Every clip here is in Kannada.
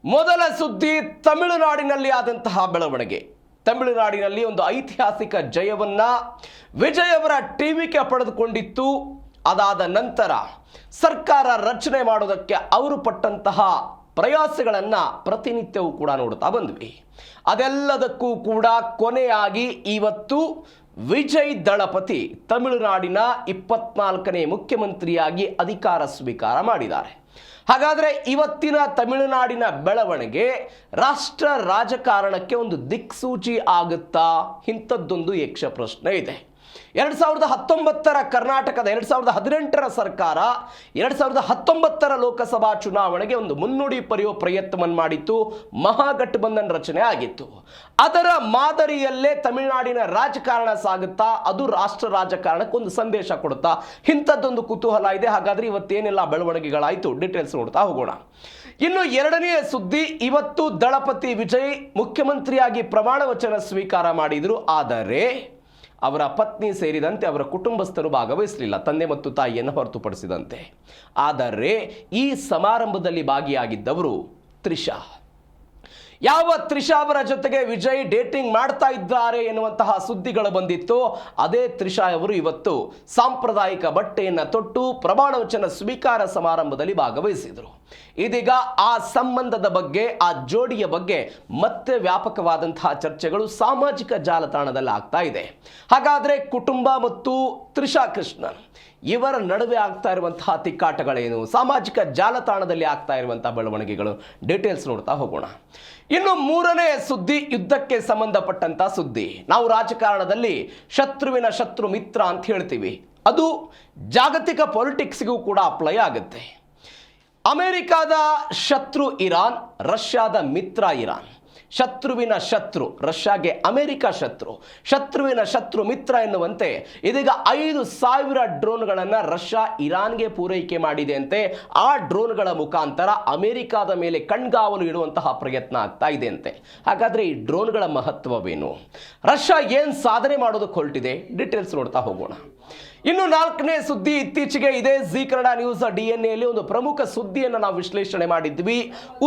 ಮೊದಲ ಸುದ್ದಿ ತಮಿಳುನಾಡಿನಲ್ಲಿ ಆದಂತಹ ಬೆಳವಣಿಗೆ. ತಮಿಳುನಾಡಿನಲ್ಲಿ ಒಂದು ಐತಿಹಾಸಿಕ ಜಯವನ್ನ ವಿಜಯ್ ಅವರ ಟಿವಿಕೆ ಪಡೆದುಕೊಂಡಿತ್ತು. ಅದಾದ ನಂತರ ಸರ್ಕಾರ ರಚನೆ ಮಾಡೋದಕ್ಕೆ ಅವರು ಪಟ್ಟಂತಹ ಪ್ರಯಾಸಗಳನ್ನ ಪ್ರತಿನಿತ್ಯವೂ ಕೂಡ ನೋಡ್ತಾ ಬಂದ್ವಿ. ಅದೆಲ್ಲದಕ್ಕೂ ಕೂಡ ಕೊನೆಯಾಗಿ ಇವತ್ತು ವಿಜಯ್ ದಳಪತಿ ತಮಿಳುನಾಡಿನ 24ನೇ ಮುಖ್ಯಮಂತ್ರಿಯಾಗಿ ಅಧಿಕಾರ ಸ್ವೀಕಾರ ಮಾಡಿದ್ದಾರೆ. ಹಾಗಾದರೆ ಇವತ್ತಿನ ತಮಿಳುನಾಡಿನ ಬೆಳವಣಿಗೆ ರಾಷ್ಟ್ರ ರಾಜಕಾರಣಕ್ಕೆ ಒಂದು ದಿಕ್ಸೂಚಿ ಆಗುತ್ತಾ? ಇಂಥದ್ದೊಂದು ಯಕ್ಷ ಪ್ರಶ್ನೆ ಇದೆ. 2019ರ ಕರ್ನಾಟಕದ 2018ರ ಸರ್ಕಾರ 2019ರ ಲೋಕಸಭಾ ಚುನಾವಣೆಗೆ ಒಂದು ಮುನ್ನುಡಿ ಬರೆಯುವ ಪ್ರಯತ್ನವನ್ನು ಮಾಡಿತ್ತು. ಮಹಾಗಠಬಂಧನ್ ರಚನೆ ಆಗಿತ್ತು. ಅದರ ಮಾದರಿಯಲ್ಲೇ ತಮಿಳುನಾಡಿನ ರಾಜಕಾರಣ ಸಾಗುತ್ತಾ? ಅದು ರಾಷ್ಟ್ರ ರಾಜಕಾರಣಕ್ಕೆ ಒಂದು ಸಂದೇಶ ಕೊಡುತ್ತಾ? ಇಂಥದ್ದೊಂದು ಕುತೂಹಲ ಇದೆ. ಹಾಗಾದ್ರೆ ಇವತ್ತೇನೆಲ್ಲ ಬೆಳವಣಿಗೆಗಳಾಯಿತು, ಡೀಟೇಲ್ಸ್ ನೋಡ್ತಾ ಹೋಗೋಣ. ಇನ್ನು ಎರಡನೆಯ ಸುದ್ದಿ, ಇವತ್ತು ದಳಪತಿ ವಿಜಯ್ ಮುಖ್ಯಮಂತ್ರಿಯಾಗಿ ಪ್ರಮಾಣ ವಚನ ಸ್ವೀಕಾರ ಮಾಡಿದ್ರು. ಆದರೆ ಅವರ ಪತ್ನಿ ಸೇರಿದಂತೆ ಅವರ ಕುಟುಂಬಸ್ಥರು ಭಾಗವಹಿಸಲಿಲ್ಲ, ತಂದೆ ಮತ್ತು ತಾಯಿಯನ್ನು ಹೊರತುಪಡಿಸಿದಂತೆ. ಆದರೆ ಈ ಸಮಾರಂಭದಲ್ಲಿ ಭಾಗಿಯಾಗಿದ್ದವರು ತ್ರಿಷಾ. ಯಾವ ತ್ರಿಷಾ ಅವರ ಜೊತೆಗೆ ವಿಜಯ್ ಡೇಟಿಂಗ್ ಮಾಡ್ತಾ ಇದ್ದಾರೆ ಎನ್ನುವಂತಹ ಸುದ್ದಿಗಳು ಬಂದಿತ್ತು. ಅದೇ ತ್ರಿಷಾ ಅವರು ಇವತ್ತು ಸಾಂಪ್ರದಾಯಿಕ ಬಟ್ಟೆಯನ್ನು ತೊಟ್ಟು ಪ್ರಮಾಣ ವಚನ ಸ್ವೀಕಾರ ಸಮಾರಂಭದಲ್ಲಿ ಭಾಗವಹಿಸಿದರು. ಇದೀಗ ಆ ಸಂಬಂಧದ ಬಗ್ಗೆ, ಆ ಜೋಡಿಯ ಬಗ್ಗೆ ಮತ್ತೆ ವ್ಯಾಪಕವಾದಂತಹ ಚರ್ಚೆಗಳು ಸಾಮಾಜಿಕ ಜಾಲತಾಣದಲ್ಲಿ ಆಗ್ತಾ ಇದೆ. ಹಾಗಾದ್ರೆ ಕುಟುಂಬ ಮತ್ತು ತ್ರಿಷಾ ಕೃಷ್ಣನ್ ಇವರ ನಡುವೆ ಆಗ್ತಾ ಇರುವಂತಹ ತಿಕ್ಕಾಟಗಳೇನು, ಸಾಮಾಜಿಕ ಜಾಲತಾಣದಲ್ಲಿ ಆಗ್ತಾ ಇರುವಂತಹ ಬೆಳವಣಿಗೆಗಳು, ಡೀಟೇಲ್ಸ್ ನೋಡ್ತಾ ಹೋಗೋಣ. ಇನ್ನು ಮೂರನೇ ಸುದ್ದಿ, ಯುದ್ಧಕ್ಕೆ ಸಂಬಂಧಪಟ್ಟಂತ ಸುದ್ದಿ. ನಾವು ರಾಜಕಾರಣದಲ್ಲಿ ಶತ್ರುವಿನ ಶತ್ರು ಮಿತ್ರ ಅಂತ ಹೇಳ್ತೀವಿ. ಅದು ಜಾಗತಿಕ ಪೊಲಿಟಿಕ್ಸ್ಗೂ ಕೂಡ ಅಪ್ಲೈ ಆಗುತ್ತೆ. ಅಮೆರಿಕಾದ ಶತ್ರು ಇರಾನ್, ರಷ್ಯಾದ ಮಿತ್ರ ಇರಾನ್. ಶತ್ರುವಿನ ಶತ್ರು ರಷ್ಯಾಗೆ ಅಮೆರಿಕ ಶತ್ರು, ಶತ್ರುವಿನ ಶತ್ರು ಮಿತ್ರ ಎನ್ನುವಂತೆ ಇದೀಗ 5,000 ಡ್ರೋನ್ಗಳನ್ನು ರಷ್ಯಾ ಇರಾನ್ಗೆ ಪೂರೈಕೆ ಮಾಡಿದೆ ಅಂತೆ. ಆ ಡ್ರೋನ್ಗಳ ಮುಖಾಂತರ ಅಮೆರಿಕಾದ ಮೇಲೆ ಕಣ್ಗಾವಲು ಇಡುವಂತಹ ಪ್ರಯತ್ನ ಆಗ್ತಾ ಇದೆ ಅಂತೆ. ಹಾಗಾದ್ರೆ ಈ ಡ್ರೋನ್ಗಳ ಮಹತ್ವವೇನು, ರಷ್ಯಾ ಏನು ಸಾಧನೆ ಮಾಡೋದಕ್ಕೆ ಹೊರಟಿದೆ, ಡೀಟೇಲ್ಸ್ ನೋಡ್ತಾ ಹೋಗೋಣ. ಇನ್ನು ನಾಲ್ಕನೇ ಸುದ್ದಿ, ಇತ್ತೀಚೆಗೆ ಇದೇ ಜಿ ಕನ್ನಡ ನ್ಯೂಸ್ DNA ಒಂದು ಪ್ರಮುಖ ಸುದ್ದಿಯನ್ನು ನಾವು ವಿಶ್ಲೇಷಣೆ ಮಾಡಿದ್ವಿ.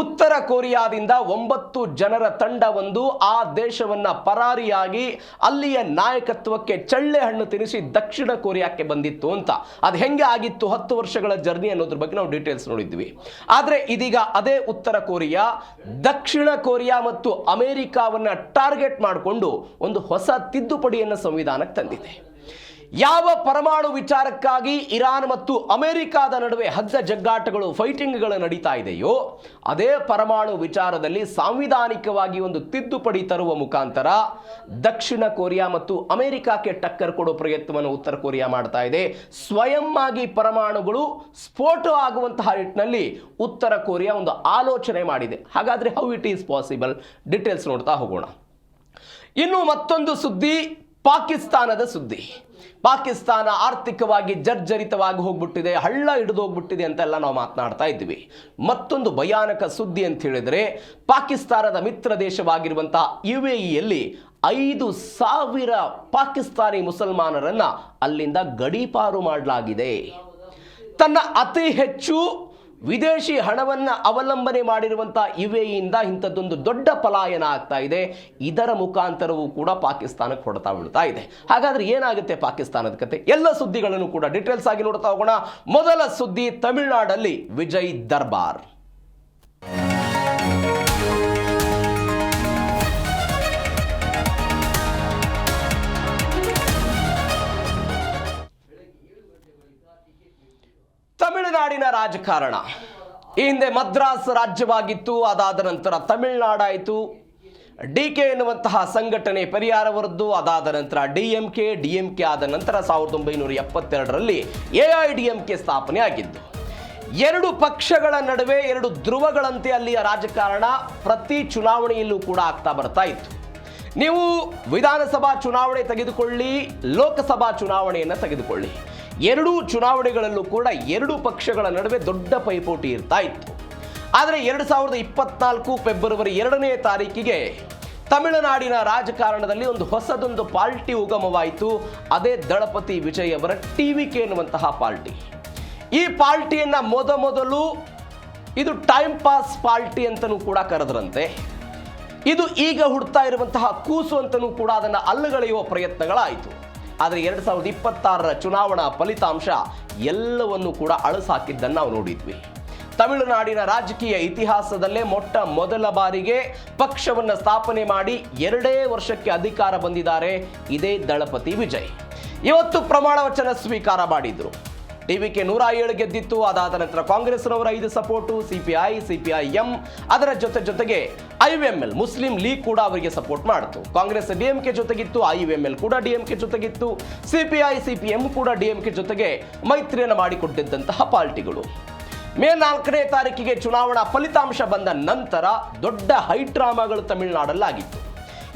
ಉತ್ತರ ಕೊರಿಯಾದಿಂದ 9 ಜನರ ತಂಡವೊಂದು ಆ ದೇಶವನ್ನ ಪರಾರಿಯಾಗಿ ಅಲ್ಲಿಯ ನಾಯಕತ್ವಕ್ಕೆ ಚಳ್ಳೆ ಹಣ್ಣು ತಿನ್ನಿಸಿ ದಕ್ಷಿಣ ಕೊರಿಯಾಕ್ಕೆ ಬಂದಿತ್ತು ಅಂತ. ಅದು ಹೆಂಗೆ ಆಗಿತ್ತು, 10 ವರ್ಷಗಳ ಜರ್ನಿ ಅನ್ನೋದ್ರ ಬಗ್ಗೆ ನಾವು ಡೀಟೇಲ್ಸ್ ನೋಡಿದ್ವಿ. ಆದರೆ ಇದೀಗ ಅದೇ ಉತ್ತರ ಕೊರಿಯಾ ದಕ್ಷಿಣ ಕೊರಿಯಾ ಮತ್ತು ಅಮೆರಿಕಾವನ್ನ ಟಾರ್ಗೆಟ್ ಮಾಡಿಕೊಂಡು ಒಂದು ಹೊಸ ತಿದ್ದುಪಡಿಯನ್ನು ಸಂವಿಧಾನಕ್ಕೆ ತಂದಿದೆ. ಯಾವ ಪರಮಾಣು ವಿಚಾರಕ್ಕಾಗಿ ಇರಾನ್ ಮತ್ತು ಅಮೆರಿಕಾದ ನಡುವೆ ಹಗ್ಗ ಜಗ್ಗಾಟಗಳು, ಫೈಟಿಂಗ್ಗಳು ನಡೀತಾ ಇದೆಯೋ, ಅದೇ ಪರಮಾಣು ವಿಚಾರದಲ್ಲಿ ಸಾಂವಿಧಾನಿಕವಾಗಿ ಒಂದು ತಿದ್ದುಪಡಿ ತರುವ ಮುಖಾಂತರ ದಕ್ಷಿಣ ಕೊರಿಯಾ ಮತ್ತು ಅಮೆರಿಕಕ್ಕೆ ಟಕ್ಕರ್ ಕೊಡೋ ಪ್ರಯತ್ನವನ್ನು ಉತ್ತರ ಕೊರಿಯಾ ಮಾಡ್ತಾ ಇದೆ. ಸ್ವಯಂ ಆಗಿ ಪರಮಾಣುಗಳು ಸ್ಫೋಟ ಆಗುವಂತಹ ನಿಟ್ಟಿನಲ್ಲಿ ಉತ್ತರ ಕೊರಿಯಾ ಒಂದು ಆಲೋಚನೆ ಮಾಡಿದೆ. ಹಾಗಾದ್ರೆ how it is possible, details ನೋಡ್ತಾ ಹೋಗೋಣ. ಇನ್ನು ಮತ್ತೊಂದು ಸುದ್ದಿ, ಪಾಕಿಸ್ತಾನದ ಸುದ್ದಿ. ಪಾಕಿಸ್ತಾನ ಆರ್ಥಿಕವಾಗಿ ಜರ್ಜರಿತವಾಗಿ ಹೋಗ್ಬಿಟ್ಟಿದೆ, ಹಳ್ಳ ಹಿಡಿದು ಹೋಗ್ಬಿಟ್ಟಿದೆ ಅಂತೆಲ್ಲ ನಾವು ಮಾತನಾಡ್ತಾ ಇದ್ವಿ. ಮತ್ತೊಂದು ಭಯಾನಕ ಸುದ್ದಿ ಅಂತ ಹೇಳಿದ್ರೆ, ಪಾಕಿಸ್ತಾನದ ಮಿತ್ರ ದೇಶವಾಗಿರುವಂತಹ UAEಯಲ್ಲಿ 5,000 ಪಾಕಿಸ್ತಾನಿ ಮುಸಲ್ಮಾನರನ್ನ ಅಲ್ಲಿಂದ ಗಡೀಪಾರು ಮಾಡಲಾಗಿದೆ. ತನ್ನ ಅತಿ ಹೆಚ್ಚು ವಿದೇಶಿ ಹಣವನ್ನು ಅವಲಂಬನೆ ಮಾಡಿರುವಂತಹ UAEಯಿಂದ ಇಂಥದ್ದೊಂದು ದೊಡ್ಡ ಪಲಾಯನ ಆಗ್ತಾ ಇದೆ. ಇದರ ಮುಖಾಂತರವೂ ಕೂಡ ಪಾಕಿಸ್ತಾನಕ್ಕೆ ಹೊಡೆತ ಬೀಳ್ತಾ ಇದೆ. ಹಾಗಾದ್ರೆ ಏನಾಗುತ್ತೆ ಪಾಕಿಸ್ತಾನದ ಕತೆ, ಎಲ್ಲ ಸುದ್ದಿಗಳನ್ನು ಕೂಡ ಡೀಟೇಲ್ಸ್ ಆಗಿ ನೋಡ್ತಾ ಹೋಗೋಣ. ಮೊದಲ ಸುದ್ದಿ, ತಮಿಳುನಾಡಲ್ಲಿ ವಿಜಯ್ ದರ್ಬಾರ್. ತಮಿಳುನಾಡಿನ ರಾಜಕಾರಣ ಈ ಹಿಂದೆ ಮದ್ರಾಸ್ ರಾಜ್ಯವಾಗಿತ್ತು, ಅದಾದ ನಂತರ ತಮಿಳುನಾಡಾಯಿತು. DK ಎನ್ನುವಂತಹ ಸಂಘಟನೆ ಪರಿಹಾರವರದ್ದು, ಅದಾದ ನಂತರ DMK ಆದ ನಂತರ 1972ರಲ್ಲಿ AIDMK ಸ್ಥಾಪನೆ ಆಗಿದ್ದು. ಎರಡು ಪಕ್ಷಗಳ ನಡುವೆ ಎರಡು ಧ್ರುವಗಳಂತೆ ಅಲ್ಲಿಯ ರಾಜಕಾರಣ ಪ್ರತಿ ಚುನಾವಣೆಯಲ್ಲೂ ಕೂಡ ಆಗ್ತಾ ಬರ್ತಾ ಇತ್ತು. ನೀವು ವಿಧಾನಸಭಾ ಚುನಾವಣೆ ತೆಗೆದುಕೊಳ್ಳಿ, ಲೋಕಸಭಾ ಚುನಾವಣೆಯನ್ನು ತೆಗೆದುಕೊಳ್ಳಿ, ಎರಡೂ ಚುನಾವಣೆಗಳಲ್ಲೂ ಕೂಡ ಎರಡು ಪಕ್ಷಗಳ ನಡುವೆ ದೊಡ್ಡ ಪೈಪೋಟಿ ಇರ್ತಾ ಇತ್ತು. ಆದರೆ 2024 ಫೆಬ್ರವರಿ 2ನೇ ತಾರೀಕಿಗೆ ತಮಿಳುನಾಡಿನ ರಾಜಕಾರಣದಲ್ಲಿ ಒಂದು ಹೊಸದೊಂದು ಪಾರ್ಟಿ ಉಗಮವಾಯಿತು. ಅದೇ ದಳಪತಿ ವಿಜಯ್ ಅವರ TVK ಎನ್ನುವಂತಹ ಪಾರ್ಟಿ. ಈ ಪಾರ್ಟಿಯನ್ನು ಮೊದಲು ಇದು ಟೈಮ್ ಪಾಸ್ ಪಾರ್ಟಿ ಅಂತಲೂ ಕೂಡ ಕರೆದ್ರಂತೆ. ಇದು ಈಗ ಹುಡ್ತಾ ಇರುವಂತಹ ಕೂಸು ಅಂತಲೂ ಕೂಡ ಅದನ್ನು ಅಲ್ಲಗಳೆಯುವ ಪ್ರಯತ್ನಗಳಾಯಿತು. ಆದರೆ 2026ರ ಚುನಾವಣಾ ಫಲಿತಾಂಶ ಎಲ್ಲವನ್ನೂ ಕೂಡ ಅಳಸಾಕಿದ್ದನ್ನು ನಾವು ನೋಡಿದ್ವಿ. ತಮಿಳುನಾಡಿನ ರಾಜಕೀಯ ಇತಿಹಾಸದಲ್ಲೇ ಮೊಟ್ಟ ಮೊದಲ ಬಾರಿಗೆ ಪಕ್ಷವನ್ನು ಸ್ಥಾಪನೆ ಮಾಡಿ 2 ವರ್ಷಕ್ಕೆ ಅಧಿಕಾರ ಬಂದಿದ್ದಾರೆ ಇದೇ ದಳಪತಿ ವಿಜಯ್. ಇವತ್ತು ಪ್ರಮಾಣ ವಚನ ಸ್ವೀಕಾರ ಮಾಡಿದ್ರು. ಟಿವಿಕೆ 107 ಗೆದ್ದಿತ್ತು. ಅದಾದ ನಂತರ ಕಾಂಗ್ರೆಸ್ನವರ 5 ಸಪೋರ್ಟು, ಸಿಪಿಐಎಂ, ಅದರ ಜೊತೆಗೆ IUML ಮುಸ್ಲಿಂ ಲೀಗ್ ಕೂಡ ಅವರಿಗೆ ಸಪೋರ್ಟ್ ಮಾಡಿತು. ಕಾಂಗ್ರೆಸ್ DMK ಜೊತೆಗಿತ್ತು, IUML ಕೂಡ DMK ಜೊತೆಗಿತ್ತು, CPM ಕೂಡ DMK ಜೊತೆಗೆ ಮೈತ್ರಿಯನ್ನು ಮಾಡಿಕೊಟ್ಟಿದ್ದಂತಹ ಪಾರ್ಟಿಗಳು. ಮೇ 4ನೇ ತಾರೀಕಿಗೆ ಚುನಾವಣಾ ಫಲಿತಾಂಶ ಬಂದ ನಂತರ ದೊಡ್ಡ ಹೈಡ್ರಾಮಾಗಳು ತಮಿಳುನಾಡಲ್ಲಾಗಿತ್ತು.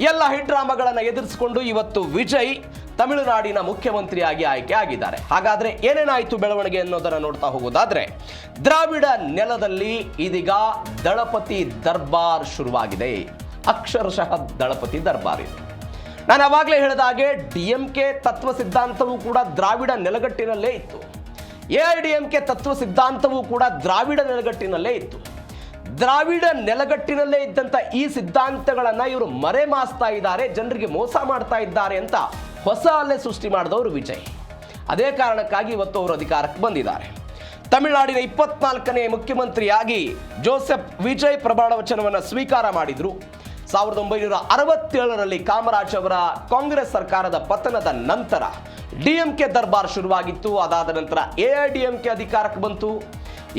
ಎಲ್ಲ ಹೈಡ್ರಾಮಾಗಳನ್ನು ಎದುರಿಸಿಕೊಂಡು ಇವತ್ತು ವಿಜಯ್ ತಮಿಳುನಾಡಿನ ಮುಖ್ಯಮಂತ್ರಿಯಾಗಿ ಆಯ್ಕೆ ಆಗಿದ್ದಾರೆ. ಹಾಗಾದ್ರೆ ಏನೇನಾಯಿತು ಬೆಳವಣಿಗೆ ಅನ್ನೋದನ್ನು ನೋಡ್ತಾ ಹೋಗೋದಾದ್ರೆ, ದ್ರಾವಿಡ ನೆಲದಲ್ಲಿ ಇದೀಗ ದಳಪತಿ ದರ್ಬಾರ್ ಶುರುವಾಗಿದೆ. ಅಕ್ಷರಶಃ ದಳಪತಿ ದರ್ಬಾರ್ ಇದು. ನಾನು ಅವಾಗಲೇ ಹೇಳಿದ ಹಾಗೆ DMK ತತ್ವ ಸಿದ್ಧಾಂತವೂ ಕೂಡ ದ್ರಾವಿಡ ನೆಲಗಟ್ಟಿನಲ್ಲೇ ಇತ್ತು. AIDMK ತತ್ವ ಸಿದ್ಧಾಂತವೂ ಕೂಡ ದ್ರಾವಿಡ ನೆಲಗಟ್ಟಿನಲ್ಲೇ ಇತ್ತು. ದ್ರಾವಿಡ ನೆಲಗಟ್ಟಿನಲ್ಲೇ ಇದ್ದಂಥ ಈ ಸಿದ್ಧಾಂತಗಳನ್ನು ಇವರು ಮರೆಮಾಸ್ತಾ ಇದ್ದಾರೆ, ಜನರಿಗೆ ಮೋಸ ಮಾಡ್ತಾ ಇದ್ದಾರೆ ಅಂತ ಹೊಸ ಅಲೆ ಸೃಷ್ಟಿ ಮಾಡಿದವರು ವಿಜಯ್. ಅದೇ ಕಾರಣಕ್ಕಾಗಿ ಇವತ್ತು ಅವರು ಅಧಿಕಾರಕ್ಕೆ ಬಂದಿದ್ದಾರೆ. ತಮಿಳುನಾಡಿನ 24ನೇ ಮುಖ್ಯಮಂತ್ರಿಯಾಗಿ ಜೋಸೆಫ್ ವಿಜಯ್ ಪ್ರಮಾಣ ವಚನವನ್ನು ಸ್ವೀಕಾರ ಮಾಡಿದ್ರು. 1967ರಲ್ಲಿ ಕಾಮರಾಜ್ ಅವರ ಕಾಂಗ್ರೆಸ್ ಸರ್ಕಾರದ ಪತನದ ನಂತರ DMK ದರ್ಬಾರ್ ಶುರುವಾಗಿತ್ತು. ಅದಾದ ನಂತರ AIDMK ಅಧಿಕಾರಕ್ಕೆ ಬಂತು.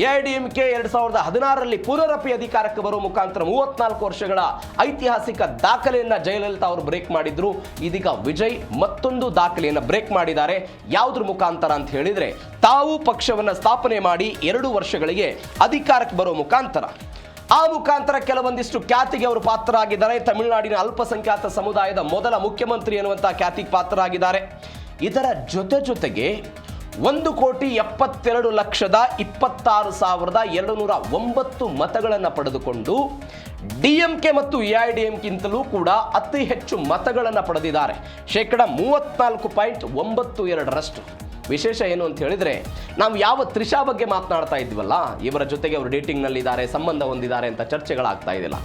AIDMK 2016ರಲ್ಲಿ ಪುನರಪಿ ಅಧಿಕಾರಕ್ಕೆ ಬರುವ ಮುಖಾಂತರ 34 ವರ್ಷಗಳ ಐತಿಹಾಸಿಕ ದಾಖಲೆಯನ್ನು ಜಯಲಲಿತಾ ಅವರು ಬ್ರೇಕ್ ಮಾಡಿದ್ರು. ಇದೀಗ ವಿಜಯ್ ಮತ್ತೊಂದು ದಾಖಲೆಯನ್ನು ಬ್ರೇಕ್ ಮಾಡಿದ್ದಾರೆ. ಯಾವುದ್ರ ಮುಖಾಂತರ ಅಂತ ಹೇಳಿದ್ರೆ, ತಾವು ಪಕ್ಷವನ್ನು ಸ್ಥಾಪನೆ ಮಾಡಿ 2 ವರ್ಷಗಳಿಗೆ ಅಧಿಕಾರಕ್ಕೆ ಬರೋ ಮುಖಾಂತರ, ಆ ಮುಖಾಂತರ ಕೆಲವೊಂದಿಷ್ಟು ಖ್ಯಾತಿಗೆ ಅವರು ಪಾತ್ರರಾಗಿದ್ದಾರೆ. ತಮಿಳುನಾಡಿನ ಅಲ್ಪಸಂಖ್ಯಾತ ಸಮುದಾಯದ ಮೊದಲ ಮುಖ್ಯಮಂತ್ರಿ ಎನ್ನುವಂತಹ ಖ್ಯಾತಿಗೆ ಪಾತ್ರರಾಗಿದ್ದಾರೆ. ಇದರ ಜೊತೆಗೆ 1,72,26,209 ಮತಗಳನ್ನು ಪಡೆದುಕೊಂಡು DMK ಮತ್ತು AIDMKಗಿಂತಲೂ ಕೂಡ ಅತಿ ಹೆಚ್ಚು ಮತಗಳನ್ನು ಪಡೆದಿದ್ದಾರೆ. 34.92%. ವಿಶೇಷ ಏನು ಅಂತ ಹೇಳಿದ್ರೆ, ನಾವು ಯಾವ ತ್ರಿಷಾ ಬಗ್ಗೆ ಮಾತನಾಡ್ತಾ ಇದ್ವಲ್ಲ, ಇವರ ಜೊತೆಗೆ ಅವರು ಡೇಟಿಂಗ್ನಲ್ಲಿದ್ದಾರೆ, ಸಂಬಂಧ ಹೊಂದಿದ್ದಾರೆ ಅಂತ ಚರ್ಚೆಗಳಾಗ್ತಾ ಇದೆಯಲ್ಲ,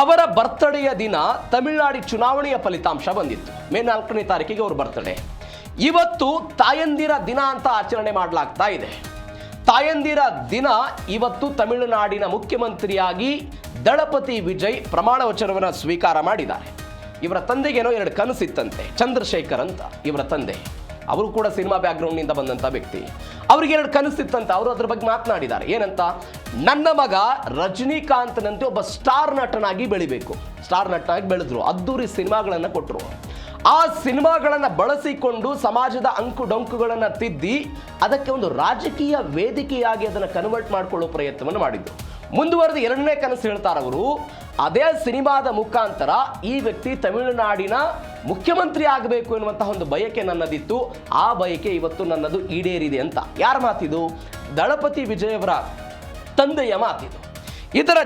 ಅವರ ಬರ್ತ್ಡೇಯ ದಿನ ತಮಿಳುನಾಡು ಚುನಾವಣೆಯ ಫಲಿತಾಂಶ ಬಂದಿತ್ತು. ಮೇ 4ನೇ ತಾರೀಕಿಗೆ ಅವ್ರ ಬರ್ತ್ಡೇ. ಇವತ್ತು ತಾಯಂದಿರ ದಿನ ಅಂತ ಆಚರಣೆ ಮಾಡಲಾಗ್ತಾ ಇದೆ. ತಾಯಂದಿರ ದಿನ ಇವತ್ತು ತಮಿಳುನಾಡಿನ ಮುಖ್ಯಮಂತ್ರಿಯಾಗಿ ದಳಪತಿ ವಿಜಯ್ ಪ್ರಮಾಣ ವಚನವನ್ನು ಸ್ವೀಕಾರ ಮಾಡಿದ್ದಾರೆ. ಇವರ ತಂದೆಗೇನೋ 2 ಕನಸಿತ್ತಂತೆ. ಚಂದ್ರಶೇಖರ್ ಅಂತ ಇವರ ತಂದೆ, ಅವರು ಕೂಡ ಸಿನಿಮಾ ಬ್ಯಾಕ್ಗ್ರೌಂಡ್ನಿಂದ ಬಂದಂಥ ವ್ಯಕ್ತಿ. ಅವ್ರಿಗೆ 2 ಕನಸಿತ್ತಂತ. ಅವರು ಅದ್ರ ಬಗ್ಗೆ ಮಾತನಾಡಿದ್ದಾರೆ. ಏನಂತ, ನನ್ನ ಮಗ ರಜನಿಕಾಂತ್ನಂತೆ ಒಬ್ಬ ಸ್ಟಾರ್ ನಟನಾಗಿ ಬೆಳಿಬೇಕು. ಸ್ಟಾರ್ ನಟನಾಗಿ ಬೆಳೆದ್ರು, ಅದ್ದೂರಿ ಸಿನಿಮಾಗಳನ್ನು ಕೊಟ್ಟರು. ಆ ಸಿನಿಮಾಗಳನ್ನು ಬಳಸಿಕೊಂಡು ಸಮಾಜದ ಅಂಕು ಡೊಂಕುಗಳನ್ನು ತಿದ್ದಿ ಅದಕ್ಕೆ ಒಂದು ರಾಜಕೀಯ ವೇದಿಕೆಯಾಗಿ ಅದನ್ನು ಕನ್ವರ್ಟ್ ಮಾಡಿಕೊಳ್ಳೋ ಪ್ರಯತ್ನವನ್ನು ಮಾಡಿದ್ರು. ಮುಂದುವರೆದು 2ನೇ ಕನಸು ಹೇಳ್ತಾರೆ ಅವರು, ಅದೇ ಸಿನಿಮಾದ ಮುಖಾಂತರ ಈ ವ್ಯಕ್ತಿ ತಮಿಳುನಾಡಿನ ಮುಖ್ಯಮಂತ್ರಿ ಆಗಬೇಕು ಎನ್ನುವಂತಹ ಒಂದು ಬಯಕೆ ನನ್ನದಿತ್ತು. ಆ ಬಯಕೆ ಇವತ್ತು ನನ್ನದು ಈಡೇರಿದೆ ಅಂತ. ಯಾರ ಮಾತಿದು? ದಳಪತಿ ವಿಜಯ್ ಅವರ ತಂದೆಯ ಮಾತಿದು. ಇದರ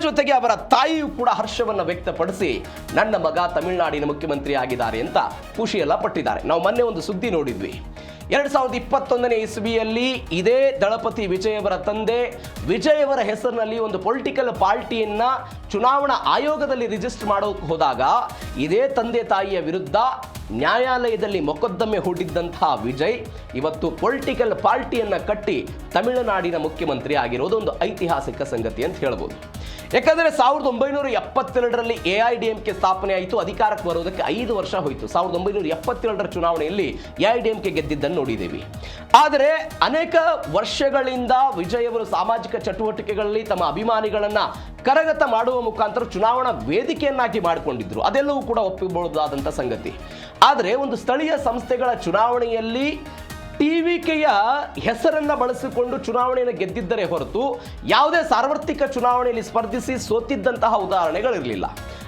ಜೊತೆಗೆ ಅವರ ತಾಯಿಯೂ ಕೂಡ ಹರ್ಷವನ್ನು ವ್ಯಕ್ತಪಡಿಸಿ ನನ್ನ ಮಗ ತಮಿಳುನಾಡಿನ ಮುಖ್ಯಮಂತ್ರಿ ಆಗಿದ್ದಾರೆ ಅಂತ ಖುಷಿಯೆಲ್ಲ ಪಟ್ಟಿದ್ದಾರೆ. ನಾವು ಮೊನ್ನೆ ಒಂದು ಸುದ್ದಿ ನೋಡಿದ್ವಿ. 2021ನೇ ಇಸ್ವಿಯಲ್ಲಿ ಇದೇ ದಳಪತಿ ವಿಜಯ್ ಅವರ ತಂದೆ ವಿಜಯ್ ಅವರ ಹೆಸರಿನಲ್ಲಿ ಒಂದು ಪೊಲಿಟಿಕಲ್ ಪಾರ್ಟಿಯನ್ನ ಚುನಾವಣಾ ಆಯೋಗದಲ್ಲಿ ರಿಜಿಸ್ಟರ್ ಮಾಡೋಕೆ ಹೋದಾಗ ಇದೇ ತಂದೆ ತಾಯಿಯ ವಿರುದ್ಧ ನ್ಯಾಯಾಲಯದಲ್ಲಿ ಮೊಕದ್ದಮೆ ಹೂಡಿದ್ದಂತಹ ವಿಜಯ್ ಇವತ್ತು ಪೊಲಿಟಿಕಲ್ ಪಾರ್ಟಿಯನ್ನು ಕಟ್ಟಿ ತಮಿಳುನಾಡಿನ ಮುಖ್ಯಮಂತ್ರಿ ಆಗಿರೋದು ಒಂದು ಐತಿಹಾಸಿಕ ಸಂಗತಿ ಅಂತ ಹೇಳ್ಬೋದು. ಯಾಕಂದರೆ 1972ರಲ್ಲಿ AIDMK ಸ್ಥಾಪನೆ ಆಯಿತು. ಅಧಿಕಾರಕ್ಕೆ ಬರೋದಕ್ಕೆ 5 ವರ್ಷ ಹೋಯಿತು. 1972ರ ಚುನಾವಣೆಯಲ್ಲಿ AIDMK ಗೆದ್ದಿದ್ದನ್ನು ನೋಡಿದ್ದೇವೆ. ಆದರೆ ಅನೇಕ ವರ್ಷಗಳಿಂದ ವಿಜಯ್ ಅವರು ಸಾಮಾಜಿಕ ಚಟುವಟಿಕೆಗಳಲ್ಲಿ ತಮ್ಮ ಅಭಿಮಾನಿಗಳನ್ನು ಕರಗತ ಮಾಡುವ ಮುಖಾಂತರ ಚುನಾವಣಾ ವೇದಿಕೆಯನ್ನಾಗಿ ಮಾಡಿಕೊಂಡಿದ್ರು. ಅದೆಲ್ಲವೂ ಕೂಡ ಒಪ್ಪಿಕೊಳ್ಳಬಹುದಾದಂಥ ಸಂಗತಿ. ಆದರೆ ಒಂದು ಸ್ಥಳೀಯ ಸಂಸ್ಥೆಗಳ ಚುನಾವಣೆಯಲ್ಲಿ TVKಯ ಹೆಸರನ್ನು ಬಳಸಿಕೊಂಡು ಚುನಾವಣೆಯನ್ನು ಗೆದ್ದಿದ್ದರೆ ಹೊರತು ಯಾವುದೇ ಸಾರ್ವತ್ರಿಕ ಚುನಾವಣೆಯಲ್ಲಿ ಸ್ಪರ್ಧಿಸಿ ಸೋತಿದ್ದಂತಹ ಉದಾಹರಣೆಗಳಿರಲಿಲ್ಲ.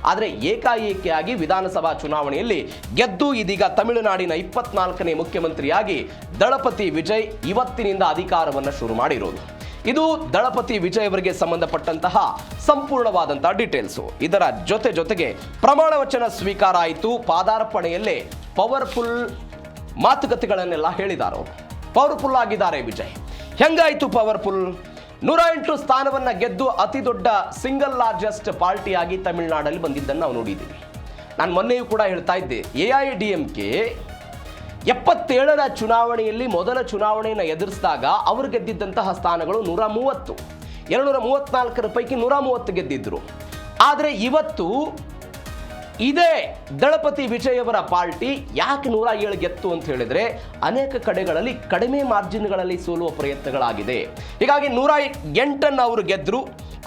ಆದರೆ ಏಕಾಏಕಿಯಾಗಿ ವಿಧಾನಸಭಾ ಚುನಾವಣೆಯಲ್ಲಿ ಗೆದ್ದು ಇದೀಗ ತಮಿಳುನಾಡಿನ 24ನೇ ಮುಖ್ಯಮಂತ್ರಿಯಾಗಿ ದಳಪತಿ ವಿಜಯ್ ಇವತ್ತಿನಿಂದ ಅಧಿಕಾರವನ್ನು ಶುರು ಮಾಡಿರೋದು. ಇದು ದಳಪತಿ ವಿಜಯ್ ಅವರಿಗೆ ಸಂಬಂಧಪಟ್ಟಂತಹ ಸಂಪೂರ್ಣವಾದಂತಹ ಡೀಟೇಲ್ಸು. ಇದರ ಜೊತೆಗೆ ಪ್ರಮಾಣ ವಚನ ಸ್ವೀಕಾರ ಆಯಿತು. ಪಾದಾರ್ಪಣೆಯಲ್ಲೇ ಪವರ್ಫುಲ್ ಮಾತುಕತೆಗಳನ್ನೆಲ್ಲ ಹೇಳಿದ್ದಾರೆ. ಪವರ್ಫುಲ್ ಆಗಿದ್ದಾರೆ ವಿಜಯ್. ಹೆಂಗಾಯಿತು ಪವರ್ಫುಲ್? 108 ಸ್ಥಾನವನ್ನು ಗೆದ್ದು ಅತಿ ದೊಡ್ಡ ಸಿಂಗಲ್ ಲಾರ್ಜೆಸ್ಟ್ ಪಾರ್ಟಿಯಾಗಿ ತಮಿಳುನಾಡಲ್ಲಿ ಬಂದಿದ್ದನ್ನು ನಾವು ನೋಡಿದ್ದೀವಿ. ನಾನು ಮೊನ್ನೆಯೂ ಕೂಡ ಹೇಳ್ತಾ ಇದ್ದೆ, AIADMK 77ರ ಚುನಾವಣೆಯಲ್ಲಿ ಮೊದಲ ಚುನಾವಣೆಯನ್ನು ಎದುರಿಸಿದಾಗ ಅವರು ಗೆದ್ದಿದ್ದಂತಹ ಸ್ಥಾನಗಳು 130, 234 ಪೈಕಿ 130 ಗೆದ್ದಿದ್ರು. ಆದರೆ ಇವತ್ತು ಇದೇ ದಳಪತಿ ವಿಜಯ್ ಅವರ ಪಾರ್ಟಿ ಯಾಕೆ 107 ಗೆತ್ತು ಅಂತ ಹೇಳಿದ್ರೆ, ಅನೇಕ ಕಡೆಗಳಲ್ಲಿ ಕಡಿಮೆ ಮಾರ್ಜಿನ್ಗಳಲ್ಲಿ ಸೋಲುವ ಪ್ರಯತ್ನಗಳಾಗಿದೆ. ಹೀಗಾಗಿ 108 ಅವರು ಗೆದ್ರು.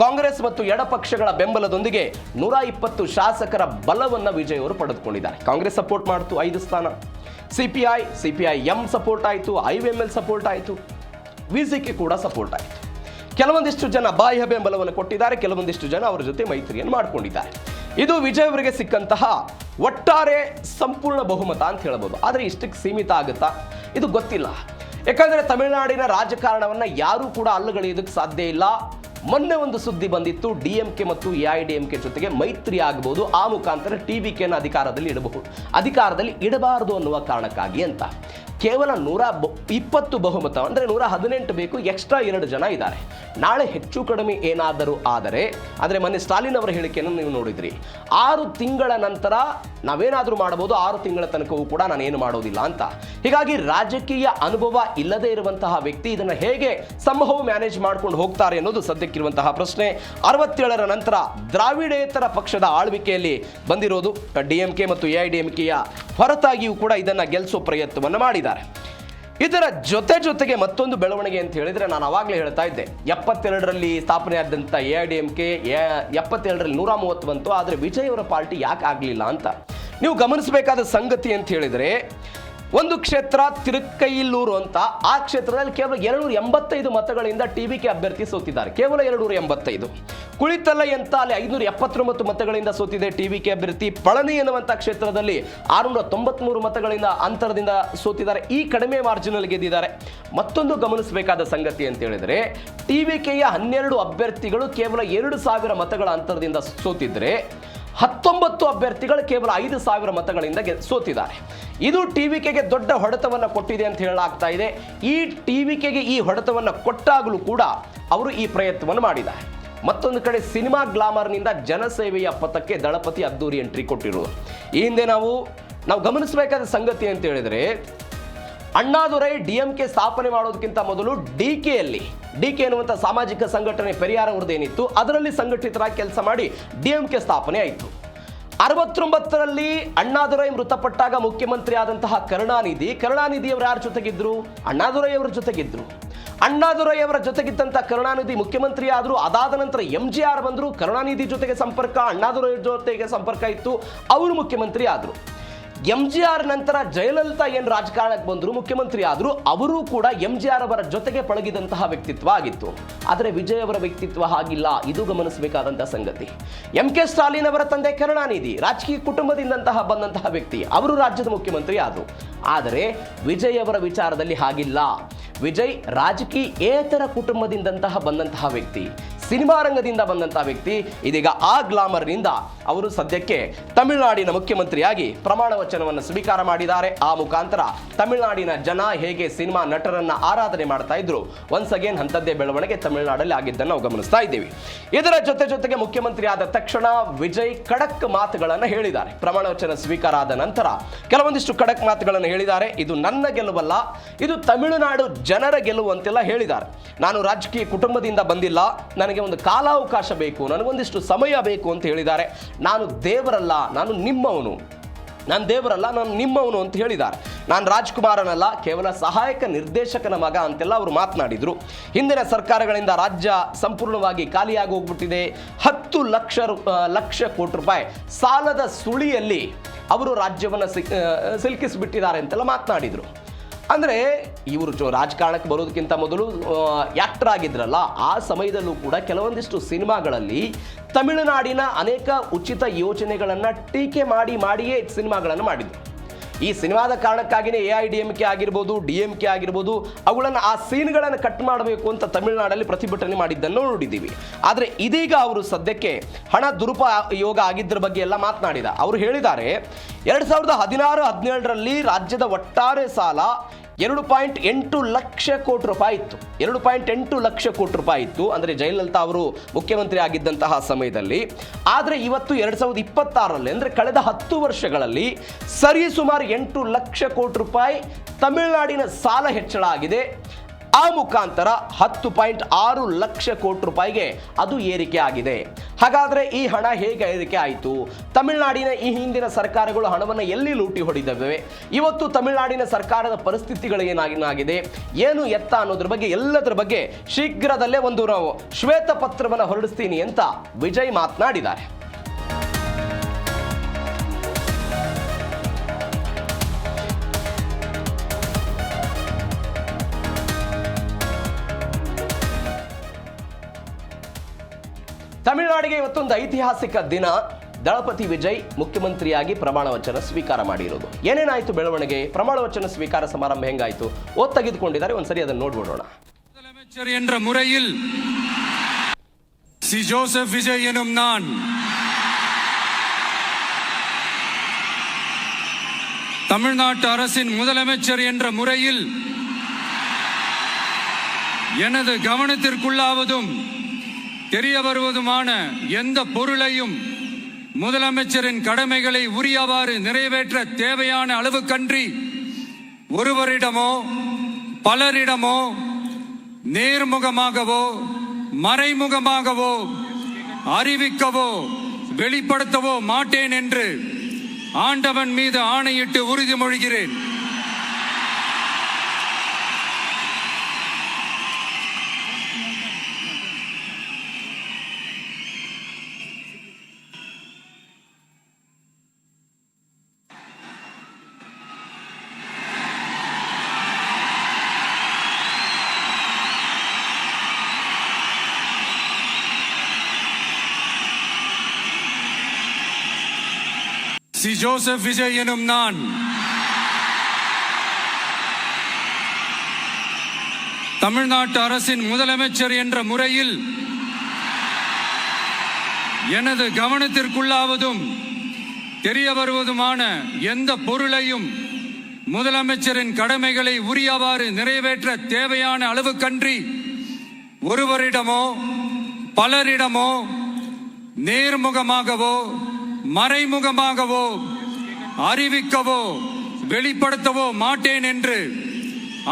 ಕಾಂಗ್ರೆಸ್ ಮತ್ತು ಎಡಪಕ್ಷಗಳ ಬೆಂಬಲದೊಂದಿಗೆ 120 ಶಾಸಕರ ಬಲವನ್ನು ವಿಜಯ್ ಅವರು ಪಡೆದುಕೊಂಡಿದ್ದಾರೆ. ಕಾಂಗ್ರೆಸ್ ಸಪೋರ್ಟ್ ಮಾಡ್ತು 5 ಸ್ಥಾನ, CPIM ಸಪೋರ್ಟ್ ಆಯಿತು, IVML ಸಪೋರ್ಟ್ ಆಯಿತು, VCK ಕೂಡ ಸಪೋರ್ಟ್ ಆಯಿತು. ಕೆಲವೊಂದಿಷ್ಟು ಜನ ಬಾಹ್ಯ ಬೆಂಬಲವನ್ನು ಕೊಟ್ಟಿದ್ದಾರೆ, ಕೆಲವೊಂದಿಷ್ಟು ಜನ ಅವರ ಜೊತೆ ಮೈತ್ರಿಯನ್ನು ಮಾಡಿಕೊಂಡಿದ್ದಾರೆ. ಇದು ವಿಜಯ್ ಅವರಿಗೆ ಸಿಕ್ಕಂತಹ ಒಟ್ಟಾರೆ ಸಂಪೂರ್ಣ ಬಹುಮತ ಅಂತ ಹೇಳ್ಬೋದು. ಆದರೆ ಇಷ್ಟಕ್ಕೆ ಸೀಮಿತ ಆಗುತ್ತಾ ಇದು ಗೊತ್ತಿಲ್ಲ. ಯಾಕಂದರೆ ತಮಿಳುನಾಡಿನ ರಾಜಕಾರಣವನ್ನು ಯಾರೂ ಕೂಡ ಅಲ್ಲಗಳೆಯೋದಕ್ಕೆ ಸಾಧ್ಯ ಇಲ್ಲ. ಮೊನ್ನೆ ಒಂದು ಸುದ್ದಿ ಬಂದಿತ್ತು, DMK ಮತ್ತು AIADMK ಜೊತೆಗೆ ಮೈತ್ರಿ ಆಗಬಹುದು, ಆ ಮುಖಾಂತರ TVKನ ಅಧಿಕಾರದಲ್ಲಿ ಇಡಬಾರದು ಅನ್ನುವ ಕಾರಣಕ್ಕಾಗಿ ಅಂತ. ಕೇವಲ 120 ಬಹುಮತ ಅಂದರೆ 118 ಬೇಕು, ಎಕ್ಸ್ಟ್ರಾ 2 ಜನ ಇದ್ದಾರೆ. ನಾಳೆ ಹೆಚ್ಚು ಕಡಿಮೆ ಏನಾದರೂ ಆದರೆ ಮೊನ್ನೆ ಸ್ಟಾಲಿನ್ ಅವರ ಹೇಳಿಕೆಯನ್ನು ನೀವು ನೋಡಿದ್ರಿ, 6 ತಿಂಗಳ ನಂತರ ನಾವೇನಾದರೂ ಮಾಡಬಹುದು, 6 ತಿಂಗಳ ತನಕವೂ ಕೂಡ ನಾನೇನು ಮಾಡೋದಿಲ್ಲ ಅಂತ. ಹೀಗಾಗಿ ರಾಜಕೀಯ ಅನುಭವ ಇಲ್ಲದೆ ಇರುವಂತಹ ವ್ಯಕ್ತಿ ಇದನ್ನು ಹೇಗೆ ಸಂಭವ ಮ್ಯಾನೇಜ್ ಮಾಡ್ಕೊಂಡು ಹೋಗ್ತಾರೆ ಅನ್ನೋದು ಸದ್ಯಕ್ಕಿರುವಂತಹ ಪ್ರಶ್ನೆ. 67ರ ನಂತರ ದ್ರಾವಿಡೇತರ ಪಕ್ಷದ ಆಳ್ವಿಕೆಯಲ್ಲಿ ಬಂದಿರೋದು DMK ಮತ್ತು AIADMKಯ ಹೊರತಾಗಿಯೂ ಕೂಡ ಇದನ್ನು ಗೆಲ್ಲಿಸೋ ಪ್ರಯತ್ನವನ್ನು ಮಾಡಿದ್ದಾರೆ. ಇದರ ಜೊತೆಗೆ ಮತ್ತೊಂದು ಬೆಳವಣಿಗೆ ಅಂತ ಹೇಳಿದ್ರೆ, ನಾನು ಅವಾಗಲೇ ಹೇಳ್ತಾ ಇದ್ದೆ, 72ರಲ್ಲಿ ಸ್ಥಾಪನೆ ಆದಂಥ AIADMK 77ರಲ್ಲಿ 130 ಬಂತು. ಆದರೆ ವಿಜಯ್ ಅವರ ಪಾರ್ಟಿ ಯಾಕೆ ಆಗಲಿಲ್ಲ ಅಂತ ನೀವು ಗಮನಿಸಬೇಕಾದ ಸಂಗತಿ ಅಂತ ಹೇಳಿದರೆ, ಒಂದು ಕ್ಷೇತ್ರ ತಿರುಕ್ಕೈಲ್ಲೂರು ಅಂತ, ಆ ಕ್ಷೇತ್ರದಲ್ಲಿ ಕೇವಲ 285 ಮತಗಳಿಂದ TVK ಅಭ್ಯರ್ಥಿ ಸೋತಿದ್ದಾರೆ. ಕೇವಲ 285. ಕುಳಿತಲೈ ಅಂತ ಅಲ್ಲಿ 579 ಮತಗಳಿಂದ ಸೋತಿದೆ TVK ಅಭ್ಯರ್ಥಿ. ಪಳನಿ ಎನ್ನುವಂಥ ಕ್ಷೇತ್ರದಲ್ಲಿ 693 ಮತಗಳಿಂದ ಅಂತರದಿಂದ ಸೋತಿದ್ದಾರೆ. ಈ ಕಡಿಮೆ ಮಾರ್ಜಿನಲ್ಲಿ ಗೆದ್ದಿದ್ದಾರೆ. ಮತ್ತೊಂದು ಗಮನಿಸಬೇಕಾದ ಸಂಗತಿ ಅಂತ ಹೇಳಿದರೆ, TVKಯ 12 ಅಭ್ಯರ್ಥಿಗಳು ಕೇವಲ 2000 ಮತಗಳ ಅಂತರದಿಂದ ಸೋತಿದ್ರೆ, 19 ಅಭ್ಯರ್ಥಿಗಳು ಕೇವಲ 5000 ಮತಗಳಿಂದ ಸೋತಿದ್ದಾರೆ. ಇದು TVKಗೆ ದೊಡ್ಡ ಹೊಡೆತವನ್ನು ಕೊಟ್ಟಿದೆ ಅಂತ ಹೇಳಲಾಗ್ತಾ ಇದೆ. ಈ TVKಗೆ ಈ ಹೊಡೆತವನ್ನು ಕೊಟ್ಟಾಗಲೂ ಕೂಡ ಅವರು ಈ ಪ್ರಯತ್ನವನ್ನು ಮಾಡಿದ್ದಾರೆ. ಮತ್ತೊಂದು ಕಡೆ ಸಿನಿಮಾ ಗ್ಲಾಮರ್ನಿಂದ ಜನಸೇವೆಯ ಪಥಕ್ಕೆ ದಳಪತಿ ಅದ್ದೂರಿ ಎಂಟ್ರಿ ಕೊಟ್ಟಿರುವುದು. ಈ ಹಿಂದೆ ನಾವು ಗಮನಿಸಬೇಕಾದ ಸಂಗತಿ ಅಂತ ಹೇಳಿದರೆ, ಅಣ್ಣಾದುರೈ DMK ಸ್ಥಾಪನೆ ಮಾಡೋದಕ್ಕಿಂತ ಮೊದಲು DK ಎನ್ನುವಂಥ ಸಾಮಾಜಿಕ ಸಂಘಟನೆ ಪೆರಿಯಾರ್ ಅವ್ರದ್ದೇನಿತ್ತು, ಅದರಲ್ಲಿ ಸಂಘಟಿತರಾಗಿ ಕೆಲಸ ಮಾಡಿ DMK ಸ್ಥಾಪನೆ ಆಯಿತು. 69ರಲ್ಲಿ ಅಣ್ಣಾದುರೈ ಮೃತಪಟ್ಟಾಗ ಮುಖ್ಯಮಂತ್ರಿ ಆದಂತಹ ಕರುಣಾನಿಧಿಯವರು ಯಾರ ಜೊತೆಗಿದ್ರು? ಅಣ್ಣಾದುರೈ ಅವರ ಜೊತೆಗಿದ್ರು. ಅಣ್ಣಾದುರೈ ಅವರ ಜೊತೆಗಿದ್ದಂಥ ಕರುಣಾನಿಧಿ ಮುಖ್ಯಮಂತ್ರಿ ಆದರು. ಅದಾದ ನಂತರ MGR ಬಂದರು. ಕರುಣಾನಿಧಿ ಜೊತೆಗೆ ಸಂಪರ್ಕ, ಅಣ್ಣಾದುರೈ ಜೊತೆಗೆ ಸಂಪರ್ಕ ಇತ್ತು, ಅವರು ಮುಖ್ಯಮಂತ್ರಿ ಆದರು. MGR ನಂತರ ಜಯಲಲಿತಾ ಏನು ರಾಜಕಾರಣಕ್ಕೆ ಬಂದರು, ಮುಖ್ಯಮಂತ್ರಿ ಆದರು. ಅವರು ಕೂಡ MGR ಅವರ ಜೊತೆಗೆ ಪಳಗಿದಂತಹ ವ್ಯಕ್ತಿತ್ವ ಆಗಿತ್ತು. ಆದರೆ ವಿಜಯ್ ಅವರ ವ್ಯಕ್ತಿತ್ವ ಹಾಗಿಲ್ಲ. ಇದು ಗಮನಿಸಬೇಕಾದಂತಹ ಸಂಗತಿ. MK ಸ್ಟಾಲಿನ್ ಅವರ ತಂದೆ ಕರುಣಾನಿಧಿ ರಾಜಕೀಯ ಕುಟುಂಬದಿಂದ ಬಂದಂತಹ ವ್ಯಕ್ತಿ, ಅವರು ರಾಜ್ಯದ ಮುಖ್ಯಮಂತ್ರಿ ಆದರು. ಆದರೆ ವಿಜಯ್ ಅವರ ವಿಚಾರದಲ್ಲಿ ಹಾಗಿಲ್ಲ. ವಿಜಯ್ ರಾಜಕೀಯೇತರ ಕುಟುಂಬದಿಂದ ಬಂದಂತಹ ವ್ಯಕ್ತಿ, ಸಿನಿಮಾ ರಂಗದಿಂದ ಬಂದಂತಹ ವ್ಯಕ್ತಿ. ಇದೀಗ ಆ ಗ್ಲಾಮರ್ನಿಂದ ಅವರು ಸದ್ಯಕ್ಕೆ ತಮಿಳುನಾಡಿನ ಮುಖ್ಯಮಂತ್ರಿಯಾಗಿ ಪ್ರಮಾಣ ವಚನವನ್ನು ಸ್ವೀಕಾರ ಮಾಡಿದ್ದಾರೆ. ಆ ಮುಖಾಂತರ ತಮಿಳುನಾಡಿನ ಜನ ಹೇಗೆ ಸಿನಿಮಾ ನಟರನ್ನ ಆರಾಧನೆ ಮಾಡ್ತಾ ಇದ್ರು, ಒನ್ಸ್ ಅಗೇನ್ ಅಂಥದ್ದೇ ಬೆಳವಣಿಗೆ ತಮಿಳುನಾಡಲ್ಲಿ ಆಗಿದ್ದನ್ನು ನಾವು ಗಮನಿಸ್ತಾ ಇದ್ದೀವಿ. ಇದರ ಜೊತೆಗೆ ಮುಖ್ಯಮಂತ್ರಿ ಆದ ತಕ್ಷಣ ವಿಜಯ್ ಖಡಕ್ ಮಾತುಗಳನ್ನು ಹೇಳಿದ್ದಾರೆ. ಪ್ರಮಾಣ ವಚನ ಸ್ವೀಕಾರ ಆದ ನಂತರ ಕೆಲವೊಂದಿಷ್ಟು ಖಡಕ್ ಮಾತುಗಳನ್ನು ಹೇಳಿದ್ದಾರೆ. ಇದು ನನ್ನ ಗೆಲುವಲ್ಲ, ಇದು ತಮಿಳುನಾಡು ಜನರ ಗೆಲುವು ಅಂತೆಲ್ಲ ಹೇಳಿದ್ದಾರೆ. ನಾನು ರಾಜಕೀಯ ಕುಟುಂಬದಿಂದ ಬಂದಿಲ್ಲ, ನನಗೆ ಒಂದು ಕಾಲಾವಕಾಶ ಬೇಕು, ನನಗೊಂದಿಷ್ಟು ಸಮಯ ಬೇಕು ಅಂತ ಹೇಳಿದ್ದಾರೆ. ನಾನು ದೇವರಲ್ಲ, ನಾನು ನಿಮ್ಮವನು ಅಂತ ಹೇಳಿದ್ದಾರೆ. ನಾನು ರಾಜ್ಕುಮಾರನಲ್ಲ, ಕೇವಲ ಸಹಾಯಕ ನಿರ್ದೇಶಕನ ಮಗ ಅಂತೆಲ್ಲ ಅವರು ಮಾತನಾಡಿದರು. ಹಿಂದಿನ ಸರ್ಕಾರಗಳಿಂದ ರಾಜ್ಯ ಸಂಪೂರ್ಣವಾಗಿ ಖಾಲಿಯಾಗಿ ಹೋಗ್ಬಿಟ್ಟಿದೆ. 10 ಲಕ್ಷ ಕೋಟಿ ರೂಪಾಯಿ ಸಾಲದ ಸುಳಿಯಲ್ಲಿ ಅವರು ರಾಜ್ಯವನ್ನು ಸಿಲುಕಿಸಿಬಿಟ್ಟಿದ್ದಾರೆ ಅಂತೆಲ್ಲ ಮಾತನಾಡಿದರು. ಅಂದರೆ ಇವರು ರಾಜಕಾರಣಕ್ಕೆ ಬರೋದಕ್ಕಿಂತ ಮೊದಲು ಆ್ಯಕ್ಟರ್ ಆಗಿದ್ರಲ್ಲ, ಆ ಸಮಯದಲ್ಲೂ ಕೂಡ ಕೆಲವೊಂದಿಷ್ಟು ಸಿನಿಮಾಗಳಲ್ಲಿ ತಮಿಳುನಾಡಿನ ಅನೇಕ ಉಚಿತ ಯೋಜನೆಗಳನ್ನು ಟೀಕೆ ಮಾಡಿಯೇ ಸಿನಿಮಾಗಳನ್ನು ಮಾಡಿದರು. ಈ ಸಿನಿಮಾದ ಕಾರಣಕ್ಕಾಗಿಯೇ AIADMK ಆಗಿರ್ಬೋದು, DMK ಆಗಿರ್ಬೋದು, ಅವುಗಳನ್ನು ಆ ಸೀನ್ಗಳನ್ನು ಕಟ್ ಮಾಡಬೇಕು ಅಂತ ತಮಿಳುನಾಡಲ್ಲಿ ಪ್ರತಿಭಟನೆ ಮಾಡಿದ್ದನ್ನು ನೋಡಿದ್ದೀವಿ. ಆದರೆ ಇದೀಗ ಅವರು ಸದ್ಯಕ್ಕೆ ಹಣ ದುರುಪಯೋಗ ಆಗಿದ್ದರ ಬಗ್ಗೆ ಎಲ್ಲ ಮಾತನಾಡಿದ. ಅವರು ಹೇಳಿದ್ದಾರೆ, 2016-17ರಲ್ಲಿ ರಾಜ್ಯದ ಒಟ್ಟಾರೆ ಸಾಲ 2.8 ಲಕ್ಷ ಕೋಟಿ ರೂಪಾಯಿ ಇತ್ತು. 2.8 ಲಕ್ಷ ಕೋಟಿ ರೂಪಾಯಿ ಇತ್ತು ಅಂದರೆ ಜಯಲಲಿತಾ ಅವರು ಮುಖ್ಯಮಂತ್ರಿ ಆಗಿದ್ದಂತಹ ಸಮಯದಲ್ಲಿ. ಆದರೆ ಇವತ್ತು 2026ರಲ್ಲಿ ಅಂದರೆ ಕಳೆದ 10 ವರ್ಷಗಳಲ್ಲಿ ಸರಿಸುಮಾರು 8 ಲಕ್ಷ ಕೋಟಿ ರೂಪಾಯಿ ತಮಿಳುನಾಡಿನ ಸಾಲ ಹೆಚ್ಚಳ ಆಗಿದೆ. ಆ ಮುಖಾಂತರ 10.6 ಲಕ್ಷ ಕೋಟಿ ರೂಪಾಯಿಗೆ ಅದು ಏರಿಕೆ ಆಗಿದೆ. ಹಾಗಾದರೆ ಈ ಹಣ ಹೇಗೆ ಏರಿಕೆ ಆಯಿತು? ತಮಿಳುನಾಡಿನ ಈ ಹಿಂದಿನ ಸರ್ಕಾರಗಳು ಹಣವನ್ನು ಎಲ್ಲಿ ಲೂಟಿ ಹೊಡೆದಿವೆ? ಇವತ್ತು ತಮಿಳುನಾಡಿನ ಸರ್ಕಾರದ ಪರಿಸ್ಥಿತಿಗಳು ಏನಾಗಿದೆ, ಏನು ಎತ್ತ ಅನ್ನೋದ್ರ ಬಗ್ಗೆ ಎಲ್ಲದರ ಬಗ್ಗೆ ಶೀಘ್ರದಲ್ಲೇ ಒಂದು ನಾವು ಶ್ವೇತಪತ್ರವನ್ನು ಹೊರಡಿಸ್ತೀನಿ ಅಂತ ವಿಜಯ್ ಮಾತನಾಡಿದ್ದಾರೆ. ತಮಿಳುನಾಡಿಗೆ ಇವತ್ತೊಂದು ಐತಿಹಾಸಿಕ ದಿನ. ದಳಪತಿ ವಿಜಯ್ ಮುಖ್ಯಮಂತ್ರಿಯಾಗಿ ಪ್ರಮಾಣ ವಚನ ಸ್ವೀಕಾರ ಮಾಡಿರೋದು. ಏನೇನಾಯಿತು ಬೆಳವಣಿಗೆ? ಪ್ರಮಾಣ ವಚನ ಸ್ವೀಕಾರ ಸಮಾರಂಭ ಹೆಂಗಾಯಿತು ತೆಗೆದುಕೊಂಡಿದ್ದಾರೆ, ಒಂದ್ಸರಿ ಅದನ್ನು ನೋಡ್ಬಿಡೋಣ. முதலமைச்சர் என்ற முறையில் சி ஜோசப் விஜய் எனும் நான் தமிழ்நாட்டு அரசின் முதலமைச்சர் என்ற முறையில் எனது கவனத்திற்குள்ளாவதும் தெரிய வருவதுமான எந்த பொருளையும் முதலமைச்சரின் கடமைகளை உரியவாறு நிறைவேற்ற தேவையான அளவுக்கன்றி ஒருவரிடமோ பலரிடமோ நேர்முகமாகவோ மறைமுகமாகவோ அறிவிக்கவோ வெளிப்படுத்தவோ மாட்டேன் என்று ஆண்டவன் மீது ஆணையிட்டு உறுதிமொழிகிறேன். சி ஜோசப் விஜய் எனும் நான் தமிழ்நாட்டு அரசின் முதலமைச்சர் என்ற முறையில் எனது கவனத்திற்குள்ளாவதும் தெரிய வருவதுமான எந்த பொருளையும் முதலமைச்சரின் கடமைகளை உரியவாறு நிறைவேற்ற தேவையான அளவுக்கன்றி ஒருவரிடமோ பலரிடமோ நேர்முகமாகவோ மறைமுகமாகவோ அறிவிக்கவோ வெளிப்படுத்தவோ மாட்டேன் என்று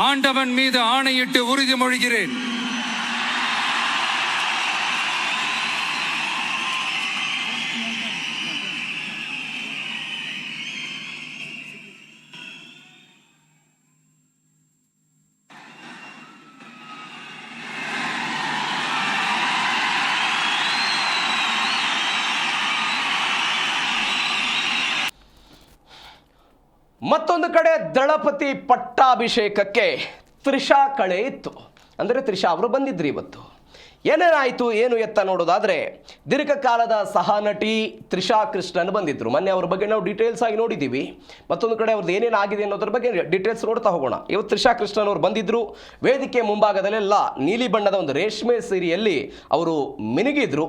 ஆண்டவன் மீது ஆணையிட்டு உறுதிமொழிகிறேன். ಮತ್ತೊಂದು ಕಡೆ ದಳಪತಿ ಪಟ್ಟಾಭಿಷೇಕಕ್ಕೆ ತ್ರಿಷಾ ಕಳೆ ಇತ್ತು. ಅಂದರೆ ತ್ರಿಷಾ ಅವರು ಬಂದಿದ್ರು ಇವತ್ತು. ಏನೇನಾಯಿತು ಏನು ಎತ್ತ ನೋಡೋದಾದರೆ, ದೀರ್ಘಕಾಲದ ಸಹ ನಟಿ ತ್ರಿಷಾ ಕೃಷ್ಣನ್ ಬಂದಿದ್ದರು. ಮೊನ್ನೆ ಅವ್ರ ಬಗ್ಗೆ ನಾವು ಡೀಟೇಲ್ಸ್ ಆಗಿ ನೋಡಿದ್ದೀವಿ. ಮತ್ತೊಂದು ಕಡೆ ಅವ್ರದ್ದು ಏನೇನಾಗಿದೆ ಅನ್ನೋದ್ರ ಬಗ್ಗೆ ಡೀಟೇಲ್ಸ್ ನೋಡ್ತಾ ಹೋಗೋಣ. ಇವತ್ತು ತ್ರಿಷಾ ಕೃಷ್ಣನ್ ಅವರು ಬಂದಿದ್ದರು. ವೇದಿಕೆ ಮುಂಭಾಗದಲ್ಲೆಲ್ಲ ನೀಲಿ ಬಣ್ಣದ ಒಂದು ರೇಷ್ಮೆ ಸೀರೆಯಲ್ಲಿ ಅವರು ಮಿನುಗಿದ್ರು,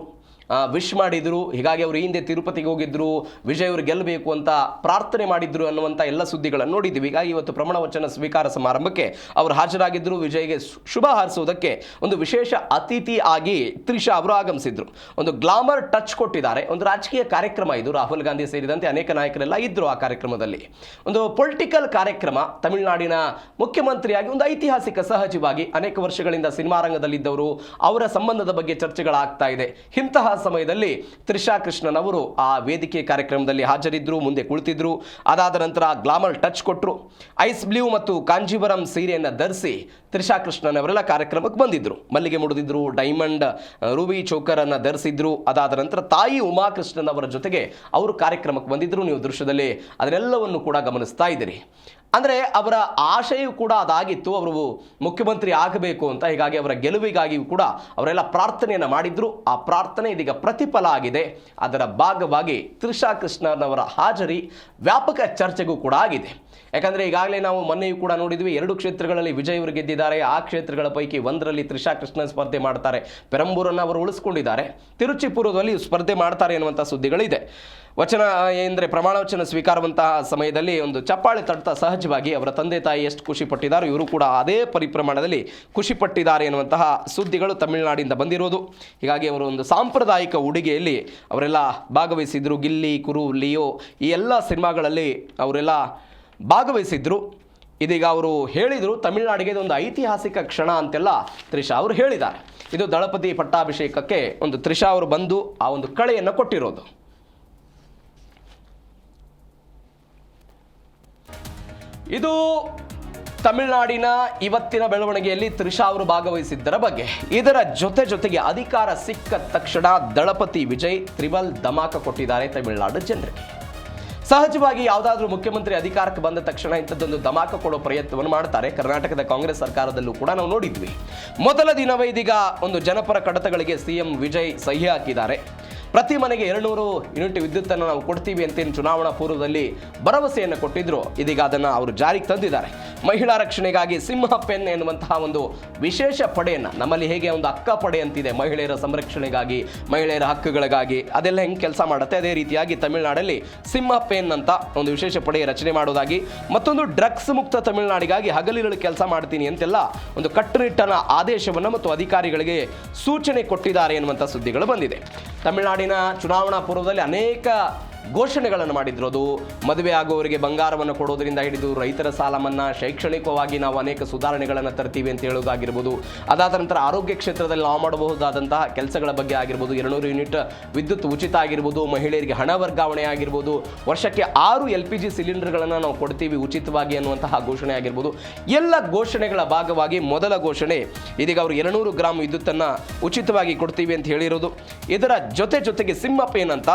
ವಿಶ್ ಮಾಡಿದರು. ಹೀಗಾಗಿ ಅವರು ಹಿಂದೆ ತಿರುಪತಿಗೆ ಹೋಗಿದ್ದರು, ವಿಜಯ್ ಅವರು ಗೆಲ್ಲಬೇಕು ಅಂತ ಪ್ರಾರ್ಥನೆ ಮಾಡಿದ್ರು ಅನ್ನುವಂಥ ಎಲ್ಲ ಸುದ್ದಿಗಳನ್ನು ನೋಡಿದ್ದೀವಿ. ಹೀಗಾಗಿ ಇವತ್ತು ಪ್ರಮಾಣ ವಚನ ಸ್ವೀಕಾರ ಸಮಾರಂಭಕ್ಕೆ ಅವರು ಹಾಜರಾಗಿದ್ದರು. ವಿಜಯ್ಗೆ ಶುಭ ಹಾರೈಸುವುದಕ್ಕೆ ಒಂದು ವಿಶೇಷ ಅತಿಥಿ ಆಗಿ ತ್ರಿಷಾ ಅವರು ಆಗಮಿಸಿದ್ರು. ಒಂದು ಗ್ಲಾಮರ್ ಟಚ್ ಕೊಟ್ಟಿದ್ದಾರೆ. ಒಂದು ರಾಜಕೀಯ ಕಾರ್ಯಕ್ರಮ ಇದು. ರಾಹುಲ್ ಗಾಂಧಿ ಸೇರಿದಂತೆ ಅನೇಕ ನಾಯಕರೆಲ್ಲ ಇದ್ದರು ಆ ಕಾರ್ಯಕ್ರಮದಲ್ಲಿ. ಒಂದು ಪೊಲಿಟಿಕಲ್ ಕಾರ್ಯಕ್ರಮ. ತಮಿಳುನಾಡಿನ ಮುಖ್ಯಮಂತ್ರಿಯಾಗಿ ಒಂದು ಐತಿಹಾಸಿಕ, ಸಹಜವಾಗಿ ಅನೇಕ ವರ್ಷಗಳಿಂದ ಸಿನಿಮಾ ರಂಗದಲ್ಲಿದ್ದವರು, ಅವರ ಸಂಬಂಧದ ಬಗ್ಗೆ ಚರ್ಚೆಗಳಾಗ್ತಾ ಇದೆ. ಇಂತಹ ಸಮಯದಲ್ಲಿ ತ್ರಿಷಾ ಕೃಷ್ಣನ್ ಅವರು ಆ ವೇದಿಕೆ ಕಾರ್ಯಕ್ರಮದಲ್ಲಿ ಹಾಜರಿದ್ದರು, ಮುಂದೆ ಕುಳಿತಿದ್ರು. ಅದಾದ ನಂತರ ಗ್ಲಾಮರ್ ಟಚ್ ಕೊಟ್ಟರು. ಐಸ್ ಬ್ಲೂ ಮತ್ತು ಕಾಂಜೀವರಂ ಸೀರೆಯನ್ನು ಧರಿಸಿ ತ್ರಿಷಾ ಕೃಷ್ಣನ್ ಅವರೆಲ್ಲ ಕಾರ್ಯಕ್ರಮಕ್ಕೆ ಬಂದಿದ್ದರು. ಮಲ್ಲಿಗೆ ಮುಡಿದಿದ್ರು, ಡೈಮಂಡ್ ರೂಬಿ ಚೋಕರನ್ನು ಧರಿಸಿದ್ರು. ಅದಾದ ನಂತರ ತಾಯಿ ಉಮಾಕೃಷ್ಣನ್ ಅವರ ಜೊತೆಗೆ ಅವರು ಕಾರ್ಯಕ್ರಮಕ್ಕೆ ಬಂದಿದ್ದರು. ನೀವು ದೃಶ್ಯದಲ್ಲಿ ಅದನ್ನೆಲ್ಲವನ್ನು ಕೂಡ ಗಮನಿಸ್ತಾ ಇದ್ದೀರಿ. ಅಂದರೆ ಅವರ ಆಶಯ ಕೂಡ ಅದಾಗಿತ್ತು, ಅವರು ಮುಖ್ಯಮಂತ್ರಿ ಆಗಬೇಕು ಅಂತ. ಹೀಗಾಗಿ ಅವರ ಗೆಲುವಿಗಾಗಿಯೂ ಕೂಡ ಅವರೆಲ್ಲ ಪ್ರಾರ್ಥನೆಯನ್ನು ಮಾಡಿದ್ರು. ಆ ಪ್ರಾರ್ಥನೆ ಇದೀಗ ಪ್ರತಿಫಲ ಆಗಿದೆ. ಅದರ ಭಾಗವಾಗಿ ತ್ರಿಷಾ ಕೃಷ್ಣನ್ ಅವರ ಹಾಜರಿ ವ್ಯಾಪಕ ಚರ್ಚೆಗೂ ಕೂಡ ಆಗಿದೆ. ಯಾಕಂದರೆ ಈಗಾಗಲೇ ನಾವು ಮೊನ್ನೆಯೂ ಕೂಡ ನೋಡಿದ್ವಿ, 2 ಕ್ಷೇತ್ರಗಳಲ್ಲಿ ವಿಜಯ್ ಅವರು ಗೆದ್ದಿದ್ದಾರೆ. ಆ ಕ್ಷೇತ್ರಗಳ ಪೈಕಿ ಒಂದರಲ್ಲಿ ತ್ರಿಷಾ ಕೃಷ್ಣನ್ ಸ್ಪರ್ಧೆ ಮಾಡ್ತಾರೆ. ಪೆರಂಬೂರನ್ನು ಅವರು ಉಳಿಸ್ಕೊಂಡಿದ್ದಾರೆ. ತಿರುಚಿಪುರದಲ್ಲಿ ಸ್ಪರ್ಧೆ ಮಾಡ್ತಾರೆ ಎನ್ನುವಂಥ ಸುದ್ದಿಗಳಿದೆ. ವಚನ ಅಂದರೆ ಪ್ರಮಾಣ ವಚನ ಸ್ವೀಕಾರವಂತಹ ಸಮಯದಲ್ಲಿ ಒಂದು ಚಪ್ಪಾಳೆ ತಟ್ತಾ ಸಹಜ ಸಹಜವಾಗಿ ಅವರ ತಂದೆ ತಾಯಿ ಎಷ್ಟು ಖುಷಿ ಪಟ್ಟಿದ್ದಾರೆ, ಇವರು ಕೂಡ ಅದೇ ಪರಿಪ್ರಮಾಣದಲ್ಲಿ ಖುಷಿ ಪಟ್ಟಿದ್ದಾರೆ ಎನ್ನುವಂತಹ ಸುದ್ದಿಗಳು ತಮಿಳುನಾಡಿಂದ ಬಂದಿರೋದು. ಹೀಗಾಗಿ ಅವರು ಒಂದು ಸಾಂಪ್ರದಾಯಿಕ ಉಡುಗೆಯಲ್ಲಿ ಅವರೆಲ್ಲ ಭಾಗವಹಿಸಿದ್ರು. ಗಿಲ್ಲಿ, ಕುರು, ಲಿಯೋ ಈ ಎಲ್ಲ ಸಿನಿಮಾಗಳಲ್ಲಿ ಅವರೆಲ್ಲ ಭಾಗವಹಿಸಿದ್ರು. ಇದೀಗ ಅವರು ಹೇಳಿದರು ತಮಿಳುನಾಡಿಗೆ ಇದೊಂದು ಐತಿಹಾಸಿಕ ಕ್ಷಣ ಅಂತೆಲ್ಲ ತ್ರಿಷಾ ಅವರು ಹೇಳಿದ್ದಾರೆ. ಇದು ದಳಪತಿ ಪಟ್ಟಾಭಿಷೇಕಕ್ಕೆ ಒಂದು ತ್ರಿಷಾ ಅವರು ಬಂದು ಆ ಒಂದು ಕಳೆಯನ್ನು ಕೊಟ್ಟಿರೋದು. ಇದು ತಮಿಳುನಾಡಿನ ಇವತ್ತಿನ ಬೆಳವಣಿಗೆಯಲ್ಲಿ ತ್ರಿಷಾ ಅವರು ಭಾಗವಹಿಸಿದ್ದರ ಬಗ್ಗೆ. ಇದರ ಜೊತೆಗೆ ಅಧಿಕಾರ ಸಿಕ್ಕ ತಕ್ಷಣ ದಳಪತಿ ವಿಜಯ್ ತ್ರಿಬಲ್ ಧಮಾಕ ಕೊಟ್ಟಿದ್ದಾರೆ ತಮಿಳುನಾಡು ಜನರಿಗೆ. ಸಹಜವಾಗಿ ಯಾವುದಾದ್ರೂ ಮುಖ್ಯಮಂತ್ರಿ ಅಧಿಕಾರಕ್ಕೆ ಬಂದ ತಕ್ಷಣ ಇಂಥದ್ದೊಂದು ಧಮಾಕ ಕೊಡೋ ಪ್ರಯತ್ನವನ್ನು ಮಾಡ್ತಾರೆ. ಕರ್ನಾಟಕದ ಕಾಂಗ್ರೆಸ್ ಸರ್ಕಾರದಲ್ಲೂ ಕೂಡ ನಾವು ನೋಡಿದ್ವಿ. ಮೊದಲ ದಿನವೇ ಇದೀಗ ಒಂದು ಜನಪರ ಕಡತಗಳಿಗೆ ಸಿಎಂ ವಿಜಯ್ ಸಹಿ ಹಾಕಿದ್ದಾರೆ. ಪ್ರತಿ ಮನೆಗೆ 200 ಯೂನಿಟ್ ವಿದ್ಯುತ್ತನ್ನು ನಾವು ಕೊಡ್ತೀವಿ ಅಂತೇನು ಚುನಾವಣಾ ಪೂರ್ವದಲ್ಲಿ ಭರವಸೆಯನ್ನು ಕೊಟ್ಟಿದ್ರು. ಇದೀಗ ಅದನ್ನು ಅವರು ಜಾರಿಗೆ ತಂದಿದ್ದಾರೆ. ಮಹಿಳಾ ರಕ್ಷಣೆಗಾಗಿ ಸಿಂಹ ಪೆನ್ ಎನ್ನುವಂತಹ ಒಂದು ವಿಶೇಷ ಪಡೆಯನ್ನು, ನಮ್ಮಲ್ಲಿ ಹೇಗೆ ಒಂದು ಅಕ್ಕ ಪಡೆ ಅಂತಿದೆ ಮಹಿಳೆಯರ ಸಂರಕ್ಷಣೆಗಾಗಿ, ಮಹಿಳೆಯರ ಹಕ್ಕುಗಳಿಗಾಗಿ, ಅದೆಲ್ಲ ಹೆಂಗೆ ಕೆಲಸ ಮಾಡುತ್ತೆ ಅದೇ ರೀತಿಯಾಗಿ ತಮಿಳುನಾಡಲ್ಲಿ ಸಿಂಹ ಪೆನ್ ಅಂತ ಒಂದು ವಿಶೇಷ ಪಡೆ ರಚನೆ ಮಾಡೋದಾಗಿ, ಮತ್ತೊಂದು ಡ್ರಗ್ಸ್ ಮುಕ್ತ ತಮಿಳುನಾಡಿಗಾಗಿ ಹಗಲಿರುಳು ಕೆಲಸ ಮಾಡ್ತೀನಿ ಅಂತೆಲ್ಲ ಒಂದು ಕಟ್ಟುನಿಟ್ಟಿನ ಆದೇಶವನ್ನು ಮತ್ತು ಅಧಿಕಾರಿಗಳಿಗೆ ಸೂಚನೆ ಕೊಟ್ಟಿದ್ದಾರೆ ಎನ್ನುವಂಥ ಸುದ್ದಿಗಳು ಬಂದಿದೆ. ತಮಿಳುನಾಡಿನ ಚುನಾವಣಾ ಪೂರ್ವದಲ್ಲಿ ಅನೇಕ ಘೋಷಣೆಗಳನ್ನು ಮಾಡಿದ್ರು. ಅದು ಮದುವೆ ಆಗುವವರಿಗೆ ಬಂಗಾರವನ್ನು ಕೊಡೋದರಿಂದ ಹಿಡಿದು ರೈತರ ಸಾಲ ಮನ್ನಾ, ಶೈಕ್ಷಣಿಕವಾಗಿ ನಾವು ಅನೇಕ ಸುಧಾರಣೆಗಳನ್ನು ತರ್ತೀವಿ ಅಂತ ಹೇಳೋದಾಗಿರ್ಬೋದು. ಅದಾದ ನಂತರ ಆರೋಗ್ಯ ಕ್ಷೇತ್ರದಲ್ಲಿ ನಾವು ಮಾಡಬಹುದಾದಂತಹ ಕೆಲಸಗಳ ಬಗ್ಗೆ ಆಗಿರ್ಬೋದು, 200 ಯೂನಿಟ್ ವಿದ್ಯುತ್ ಉಚಿತ ಆಗಿರ್ಬೋದು, ಮಹಿಳೆಯರಿಗೆ ಹಣ ವರ್ಗಾವಣೆ ಆಗಿರ್ಬೋದು, ವರ್ಷಕ್ಕೆ 6 LPG ಸಿಲಿಂಡರ್ಗಳನ್ನು ನಾವು ಕೊಡ್ತೀವಿ ಉಚಿತವಾಗಿ ಅನ್ನುವಂತಹ ಘೋಷಣೆ ಆಗಿರ್ಬೋದು. ಎಲ್ಲ ಘೋಷಣೆಗಳ ಭಾಗವಾಗಿ ಮೊದಲ ಘೋಷಣೆ ಇದೀಗ ಅವರು 200 ಗ್ರಾಂ ವಿದ್ಯುತ್ತನ್ನು ಉಚಿತವಾಗಿ ಕೊಡ್ತೀವಿ ಅಂತ ಹೇಳಿರೋದು. ಇದರ ಜೊತೆಗೆ ಸಿಂಹಪೇನ್ ಅಂತ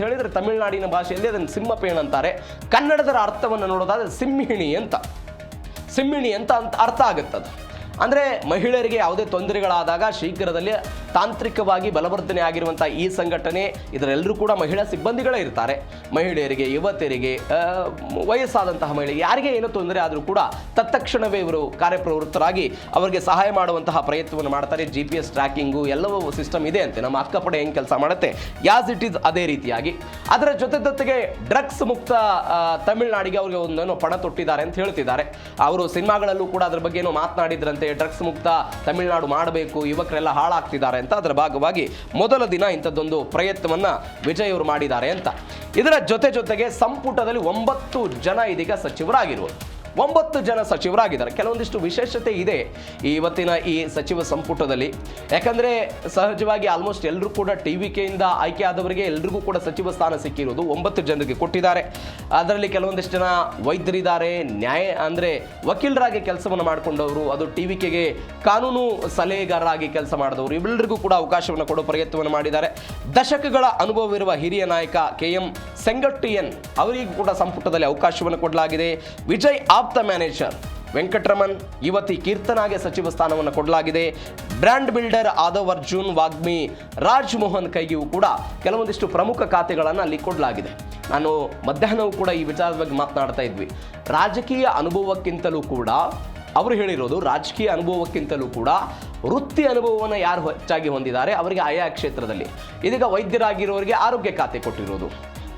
ಹೇಳಿದರೆ ತಮಿಳುನಾಡಿನ ಭಾಷೆಯಲ್ಲಿ ಅದನ್ನು ಸಿಂಹಪೇನ್ ಅಂತಾರೆ. ಕನ್ನಡದ ಅರ್ಥವನ್ನು ನೋಡೋದಾದ್ರೆ ಸಿಂಹಿಣಿ ಅಂತ ಅರ್ಥ ಆಗುತ್ತದೆ. ಅಂದರೆ ಮಹಿಳೆಯರಿಗೆ ಯಾವುದೇ ತೊಂದರೆಗಳಾದಾಗ ಶೀಘ್ರದಲ್ಲಿ ತಾಂತ್ರಿಕವಾಗಿ ಬಲವರ್ಧನೆ ಆಗಿರುವಂಥ ಈ ಸಂಘಟನೆ, ಇದರೆಲ್ಲರೂ ಕೂಡ ಮಹಿಳಾ ಸಿಬ್ಬಂದಿಗಳೇ ಇರ್ತಾರೆ. ಮಹಿಳೆಯರಿಗೆ, ಯುವತಿಯರಿಗೆ, ವಯಸ್ಸಾದಂತಹ ಮಹಿಳೆಗೆ ಯಾರಿಗೆ ಏನೋ ತೊಂದರೆ ಆದರೂ ಕೂಡ ತತ್ಕ್ಷಣವೇ ಇವರು ಕಾರ್ಯಪ್ರವೃತ್ತರಾಗಿ ಅವರಿಗೆ ಸಹಾಯ ಮಾಡುವಂತಹ ಪ್ರಯತ್ನವನ್ನು ಮಾಡ್ತಾರೆ. GPS ಟ್ರ್ಯಾಕಿಂಗು ಎಲ್ಲವೂ ಸಿಸ್ಟಮ್ ಇದೆ ಅಂತೆ. ನಮ್ಮ ಅಕ್ಕಪಡೆ ಹೆಂಗೆ ಕೆಲಸ ಮಾಡುತ್ತೆ ಯಾಸ್ ಇಟ್ ಈಸ್ ಅದೇ ರೀತಿಯಾಗಿ. ಅದರ ಜೊತೆಗೆ ಡ್ರಗ್ಸ್ ಮುಕ್ತ ತಮಿಳುನಾಡಿಗೆ ಅವರಿಗೆ ಒಂದೇನೋ ಪಣ ತೊಟ್ಟಿದ್ದಾರೆ ಅಂತ ಹೇಳ್ತಿದ್ದಾರೆ. ಅವರು ಸಿನಿಮಾಗಳಲ್ಲೂ ಕೂಡ ಅದ್ರ ಬಗ್ಗೆ ಏನೋ ಮಾತನಾಡಿದ್ರಂತೆ. ಡ್ರಗ್ಸ್ ಮುಕ್ತ ತಮಿಳುನಾಡು ಮಾಡಬೇಕು, ಯುವಕರೆಲ್ಲ ಹಾಳಾಗ್ತಿದ್ದಾರೆ ಅಂತ. ಅದರ ಭಾಗವಾಗಿ ಮೊದಲ ದಿನ ಇಂಥದ್ದೊಂದು ಪ್ರಯತ್ನವನ್ನ ವಿಜಯ್ ಅವರು ಮಾಡಿದ್ದಾರೆ ಅಂತ. ಇದರ ಜೊತೆಗೆ ಸಂಪುಟದಲ್ಲಿ 9 ಜನ ಇದೀಗ ಸಚಿವರಾಗಿರುವುದು. 9 ಜನ ಸಚಿವರಾಗಿದ್ದಾರೆ. ಕೆಲವೊಂದಿಷ್ಟು ವಿಶೇಷತೆ ಇದೆ ಇವತ್ತಿನ ಈ ಸಚಿವ ಸಂಪುಟದಲ್ಲಿ. ಯಾಕಂದರೆ ಸಹಜವಾಗಿ ಆಲ್ಮೋಸ್ಟ್ ಎಲ್ಲರೂ ಕೂಡ TVKಯಿಂದ ಆಯ್ಕೆ ಆದವರಿಗೆ ಎಲ್ರಿಗೂ ಕೂಡ ಸಚಿವ ಸ್ಥಾನ ಸಿಕ್ಕಿರೋದು. 9 ಜನರಿಗೆ ಕೊಟ್ಟಿದ್ದಾರೆ. ಅದರಲ್ಲಿ ಕೆಲವೊಂದಿಷ್ಟು ಜನ ವೈದ್ಯರಿದ್ದಾರೆ, ವಕೀಲರಾಗಿ ಕೆಲಸವನ್ನು ಮಾಡಿಕೊಂಡವರು, ಅದು TVKಗೆ ಕಾನೂನು ಸಲಹೆಗಾರರಾಗಿ ಕೆಲಸ ಮಾಡಿದವರು, ಇವೆಲ್ಲರಿಗೂ ಕೂಡ ಅವಕಾಶವನ್ನು ಕೊಡೋ ಪ್ರಯತ್ನವನ್ನು ಮಾಡಿದ್ದಾರೆ. ದಶಕಗಳ ಅನುಭವವಿರುವ ಹಿರಿಯ ನಾಯಕ KM ಸೆಂಗಟ್ಟಿಯನ್ ಅವರಿಗೂ ಕೂಡ ಸಂಪುಟದಲ್ಲಿ ಅವಕಾಶವನ್ನು ಕೊಡಲಾಗಿದೆ. ವಿಜಯ್ ಆಪ್ತ ಮ್ಯಾನೇಜರ್ ವೆಂಕಟರಮಣ್, ಯುವತಿ ಕೀರ್ತನಾಗೆ ಸಚಿವ ಸ್ಥಾನವನ್ನು ಕೊಡಲಾಗಿದೆ. ಬ್ರ್ಯಾಂಡ್ ಬಿಲ್ಡರ್ ಆದವ್ ಅರ್ಜುನ್ ವಾಗ್ಮಿ, ರಾಜ್ಮೋಹನ್ ಕೈಗಿಯೂ ಕೂಡ ಕೆಲವೊಂದಿಷ್ಟು ಪ್ರಮುಖ ಖಾತೆಗಳನ್ನು ಅಲ್ಲಿ ಕೊಡಲಾಗಿದೆ. ನಾನು ಮಧ್ಯಾಹ್ನವೂ ಕೂಡ ಈ ವಿಚಾರದ ಬಗ್ಗೆ ಮಾತನಾಡ್ತಾ ಇದ್ವಿ. ರಾಜಕೀಯ ಅನುಭವಕ್ಕಿಂತಲೂ ಕೂಡ ಅವರು ಹೇಳಿರೋದು, ರಾಜಕೀಯ ಅನುಭವಕ್ಕಿಂತಲೂ ಕೂಡ ವೃತ್ತಿ ಅನುಭವವನ್ನು ಯಾರು ಹೆಚ್ಚಾಗಿ ಹೊಂದಿದ್ದಾರೆ ಅವರಿಗೆ ಆಯಾ ಕ್ಷೇತ್ರದಲ್ಲಿ. ಇದೀಗ ವೈದ್ಯರಾಗಿರೋರಿಗೆ ಆರೋಗ್ಯ ಖಾತೆ ಕೊಟ್ಟಿರೋದು.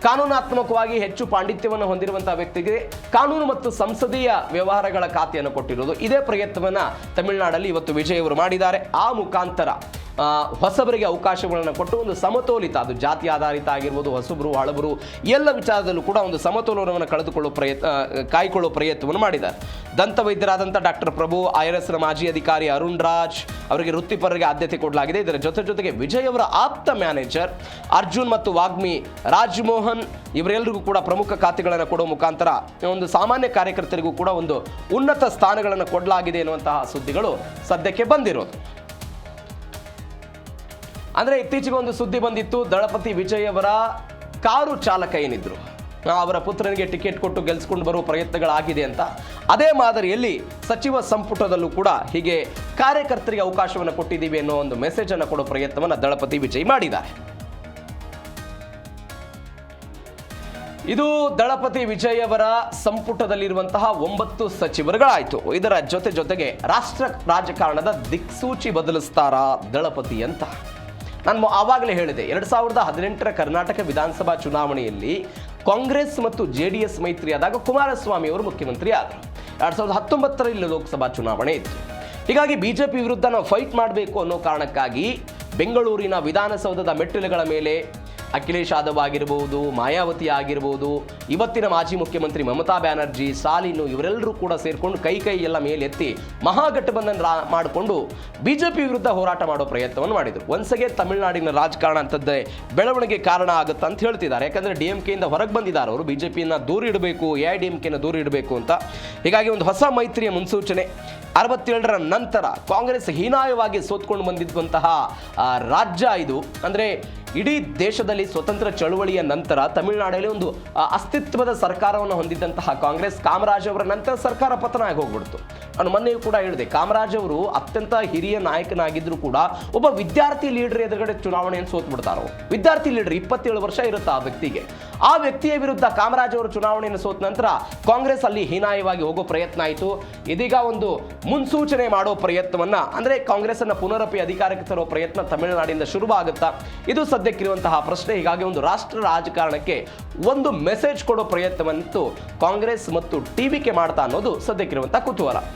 ಕಾನೂನಾತ್ಮಕವಾಗಿ ಹೆಚ್ಚು ಪಾಂಡಿತ್ಯವನ್ನು ಹೊಂದಿರುವಂತಹ ವ್ಯಕ್ತಿಗೆ ಕಾನೂನು ಮತ್ತು ಸಂಸದೀಯ ವ್ಯವಹಾರಗಳ ಖಾತೆಯನ್ನು ಕೊಟ್ಟಿರೋದು. ಇದೇ ಪ್ರಯತ್ನವನ್ನು ತಮಿಳುನಾಡಲ್ಲಿ ಇವತ್ತು ವಿಜಯ್ ಅವರು ಮಾಡಿದ್ದಾರೆ. ಆ ಮುಖಾಂತರ ಹೊಸಬರಿಗೆ ಅವಕಾಶಗಳನ್ನು ಕೊಟ್ಟು ಒಂದು ಸಮತೋಲಿತ, ಅದು ಜಾತಿ ಆಧಾರಿತ ಆಗಿರ್ಬೋದು, ಹೊಸಬರು ಹಳಬರು ಎಲ್ಲ ವಿಚಾರದಲ್ಲೂ ಕೂಡ ಒಂದು ಸಮತೋಲನವನ್ನು ಕಾಯ್ಕೊಳ್ಳೋ ಪ್ರಯತ್ನವನ್ನು ಮಾಡಿದ್ದಾರೆ. ದಂತ ವೈದ್ಯರಾದಂಥ ಡಾಕ್ಟರ್ ಪ್ರಭು, IRSನ ಮಾಜಿ ಅಧಿಕಾರಿ ಅರುಣ್ ರಾಜ್ ಅವರಿಗೆ ವೃತ್ತಿಪರರಿಗೆ ಆದ್ಯತೆ ಕೊಡಲಾಗಿದೆ. ಇದರ ಜೊತೆಗೆ ವಿಜಯ್ ಅವರ ಆಪ್ತ ಮ್ಯಾನೇಜರ್ ಅರ್ಜುನ್ ಮತ್ತು ವಾಗ್ಮಿ, ರಾಜ್ಮೋಹನ್ ಇವರೆಲ್ಲರಿಗೂ ಕೂಡ ಪ್ರಮುಖ ಖಾತೆಗಳನ್ನು ಕೊಡುವ ಮುಖಾಂತರ ಒಂದು ಸಾಮಾನ್ಯ ಕಾರ್ಯಕರ್ತರಿಗೂ ಕೂಡ ಒಂದು ಉನ್ನತ ಸ್ಥಾನಗಳನ್ನು ಕೊಡಲಾಗಿದೆ ಎನ್ನುವಂತಹ ಸುದ್ದಿಗಳು ಸದ್ಯಕ್ಕೆ ಬಂದಿರೋದು. ಅಂದರೆ ಇತ್ತೀಚೆಗೆ ಒಂದು ಸುದ್ದಿ ಬಂದಿತ್ತು, ದಳಪತಿ ವಿಜಯ್ ಅವರ ಕಾರು ಚಾಲಕ ಏನಿದ್ರು ಅವರ ಪುತ್ರನಿಗೆ ಟಿಕೆಟ್ ಕೊಟ್ಟು ಗೆಲ್ಸ್ಕೊಂಡು ಬರುವ ಪ್ರಯತ್ನಗಳಾಗಿದೆ ಅಂತ. ಅದೇ ಮಾದರಿಯಲ್ಲಿ ಸಚಿವ ಸಂಪುಟದಲ್ಲೂ ಕೂಡ ಹೀಗೆ ಕಾರ್ಯಕರ್ತರಿಗೆ ಅವಕಾಶವನ್ನು ಕೊಟ್ಟಿದ್ದೀವಿ ಅನ್ನೋ ಒಂದು ಮೆಸೇಜನ್ನು ಕೊಡೋ ಪ್ರಯತ್ನವನ್ನು ದಳಪತಿ ವಿಜಯ್ ಮಾಡಿದ್ದಾರೆ. ಇದು ದಳಪತಿ ವಿಜಯ್ ಅವರ ಸಂಪುಟದಲ್ಲಿರುವಂತಹ 9 ಸಚಿವರುಗಳಾಯಿತು. ಇದರ ಜೊತೆಗೆ ರಾಷ್ಟ್ರ ರಾಜಕಾರಣದ ದಿಕ್ಸೂಚಿ ಬದಲಿಸ್ತಾರಾ ದಳಪತಿ ಅಂತ. ನಾನು ಆವಾಗಲೇ ಹೇಳಿದೆ 2018 ಕರ್ನಾಟಕ ವಿಧಾನಸಭಾ ಚುನಾವಣೆಯಲ್ಲಿ ಕಾಂಗ್ರೆಸ್ ಮತ್ತು JDS ಮೈತ್ರಿ ಆದಾಗ ಕುಮಾರಸ್ವಾಮಿ ಅವರು ಮುಖ್ಯಮಂತ್ರಿ ಆದರು. 2019 ಲೋಕಸಭಾ ಚುನಾವಣೆ ಇತ್ತು. ಹೀಗಾಗಿ BJP ವಿರುದ್ಧ ನಾವು ಫೈಟ್ ಮಾಡಬೇಕು ಅನ್ನೋ ಕಾರಣಕ್ಕಾಗಿ ಬೆಂಗಳೂರಿನ ವಿಧಾನಸೌಧದ ಮೆಟ್ಟಿಲುಗಳ ಮೇಲೆ ಅಖಿಲೇಶ್ ಯಾದವ್ ಆಗಿರ್ಬೋದು, ಮಾಯಾವತಿ ಆಗಿರ್ಬೋದು, ಇವತ್ತಿನ ಮಾಜಿ ಮುಖ್ಯಮಂತ್ರಿ ಮಮತಾ ಬ್ಯಾನರ್ಜಿ, ಸ್ಟಾಲಿನ್ ಇವರೆಲ್ಲರೂ ಕೂಡ ಸೇರಿಕೊಂಡು ಕೈ ಎಲ್ಲ ಮೇಲೆತ್ತಿ ಮಹಾಗಠಬಂಧನ ಮಾಡಿಕೊಂಡು BJP ವಿರುದ್ಧ ಹೋರಾಟ ಮಾಡೋ ಪ್ರಯತ್ನವನ್ನು ಮಾಡಿದರು. ಒಂದ್ಸಗೆ ತಮಿಳುನಾಡಿನ ರಾಜಕಾರಣ ಅಂತದ್ದೇ ಬೆಳವಣಿಗೆ ಕಾರಣ ಆಗುತ್ತೆ ಅಂತ ಹೇಳ್ತಿದ್ದಾರೆ. ಯಾಕಂದರೆ DMKಯಿಂದ ಹೊರಗೆ ಬಂದಿದ್ದಾರೆ ಅವರು, BJPಯನ್ನು ದೂರ ಇಡಬೇಕು, AIDMKನ ದೂರ ಇಡಬೇಕು ಅಂತ. ಹೀಗಾಗಿ ಒಂದು ಹೊಸ ಮೈತ್ರಿಯ ಮುನ್ಸೂಚನೆ. 67ರ ನಂತರ ಕಾಂಗ್ರೆಸ್ ಹೀನಾಯವಾಗಿ ಸೋತ್ಕೊಂಡು ಬಂದಿದ್ದಂತಹ ರಾಜ್ಯ ಇದು. ಅಂದರೆ ಇಡೀ ದೇಶದಲ್ಲಿ ಸ್ವತಂತ್ರ ಚಳುವಳಿಯ ನಂತರ ತಮಿಳುನಾಡಲ್ಲಿ ಒಂದು ಅಸ್ತಿತ್ವದ ಸರ್ಕಾರವನ್ನು ಹೊಂದಿದ್ದಂತಹ ಕಾಂಗ್ರೆಸ್ ಕಾಮರಾಜ್ ಅವರ ನಂತರ ಸರ್ಕಾರ ಪತನ ಆಗಿ ಹೋಗ್ಬಿಡ್ತು. ನಾನು ಮೊನ್ನೆಯೂ ಕೂಡ ಹೇಳಿದೆ, ಕಾಮರಾಜ್ ಅವರು ಅತ್ಯಂತ ಹಿರಿಯ ನಾಯಕನಾಗಿದ್ರು ಕೂಡ ಒಬ್ಬ ವಿದ್ಯಾರ್ಥಿ ಲೀಡರ್ ಎದುರುಗಡೆ ಚುನಾವಣೆಯನ್ನು ಸೋತ್ ಬಿಡ್ತಾರೋ. ವಿದ್ಯಾರ್ಥಿ ಲೀಡರ್ 27 ವರ್ಷ ಇರುತ್ತೆ ಆ ವ್ಯಕ್ತಿಗೆ. ಆ ವ್ಯಕ್ತಿಯ ವಿರುದ್ಧ ಕಾಮರಾಜ್ ಅವರು ಚುನಾವಣೆಯನ್ನು ಸೋತ ನಂತರ ಕಾಂಗ್ರೆಸ್ ಅಲ್ಲಿ ಹೀನಾಯವಾಗಿ ಹೋಗೋ ಪ್ರಯತ್ನ ಆಯಿತು. ಇದೀಗ ಒಂದು ಮುನ್ಸೂಚನೆ ಮಾಡೋ ಪ್ರಯತ್ನವನ್ನ, ಅಂದ್ರೆ ಕಾಂಗ್ರೆಸ್ ಅನ್ನ ಪುನರಪಿ ಅಧಿಕಾರಕ್ಕೆ ತರೋ ಪ್ರಯತ್ನ ತಮಿಳುನಾಡಿನಿಂದ ಶುರುವಾಗುತ್ತಾ? ಇದು ಸದ್ಯಕ್ಕಿರುವಂತಹ ಪ್ರಶ್ನೆ. ಹೀಗಾಗಿ ಒಂದು ರಾಷ್ಟ್ರ ರಾಜಕಾರಣಕ್ಕೆ ಒಂದು ಮೆಸೇಜ್ ಕೊಡೋ ಪ್ರಯತ್ನವಂತೂ ಕಾಂಗ್ರೆಸ್ ಮತ್ತು TVK ಮಾಡ್ತಾ ಅನ್ನೋದು ಸದ್ಯಕ್ಕಿರುವಂತಹ ಕುತೂಹಲ.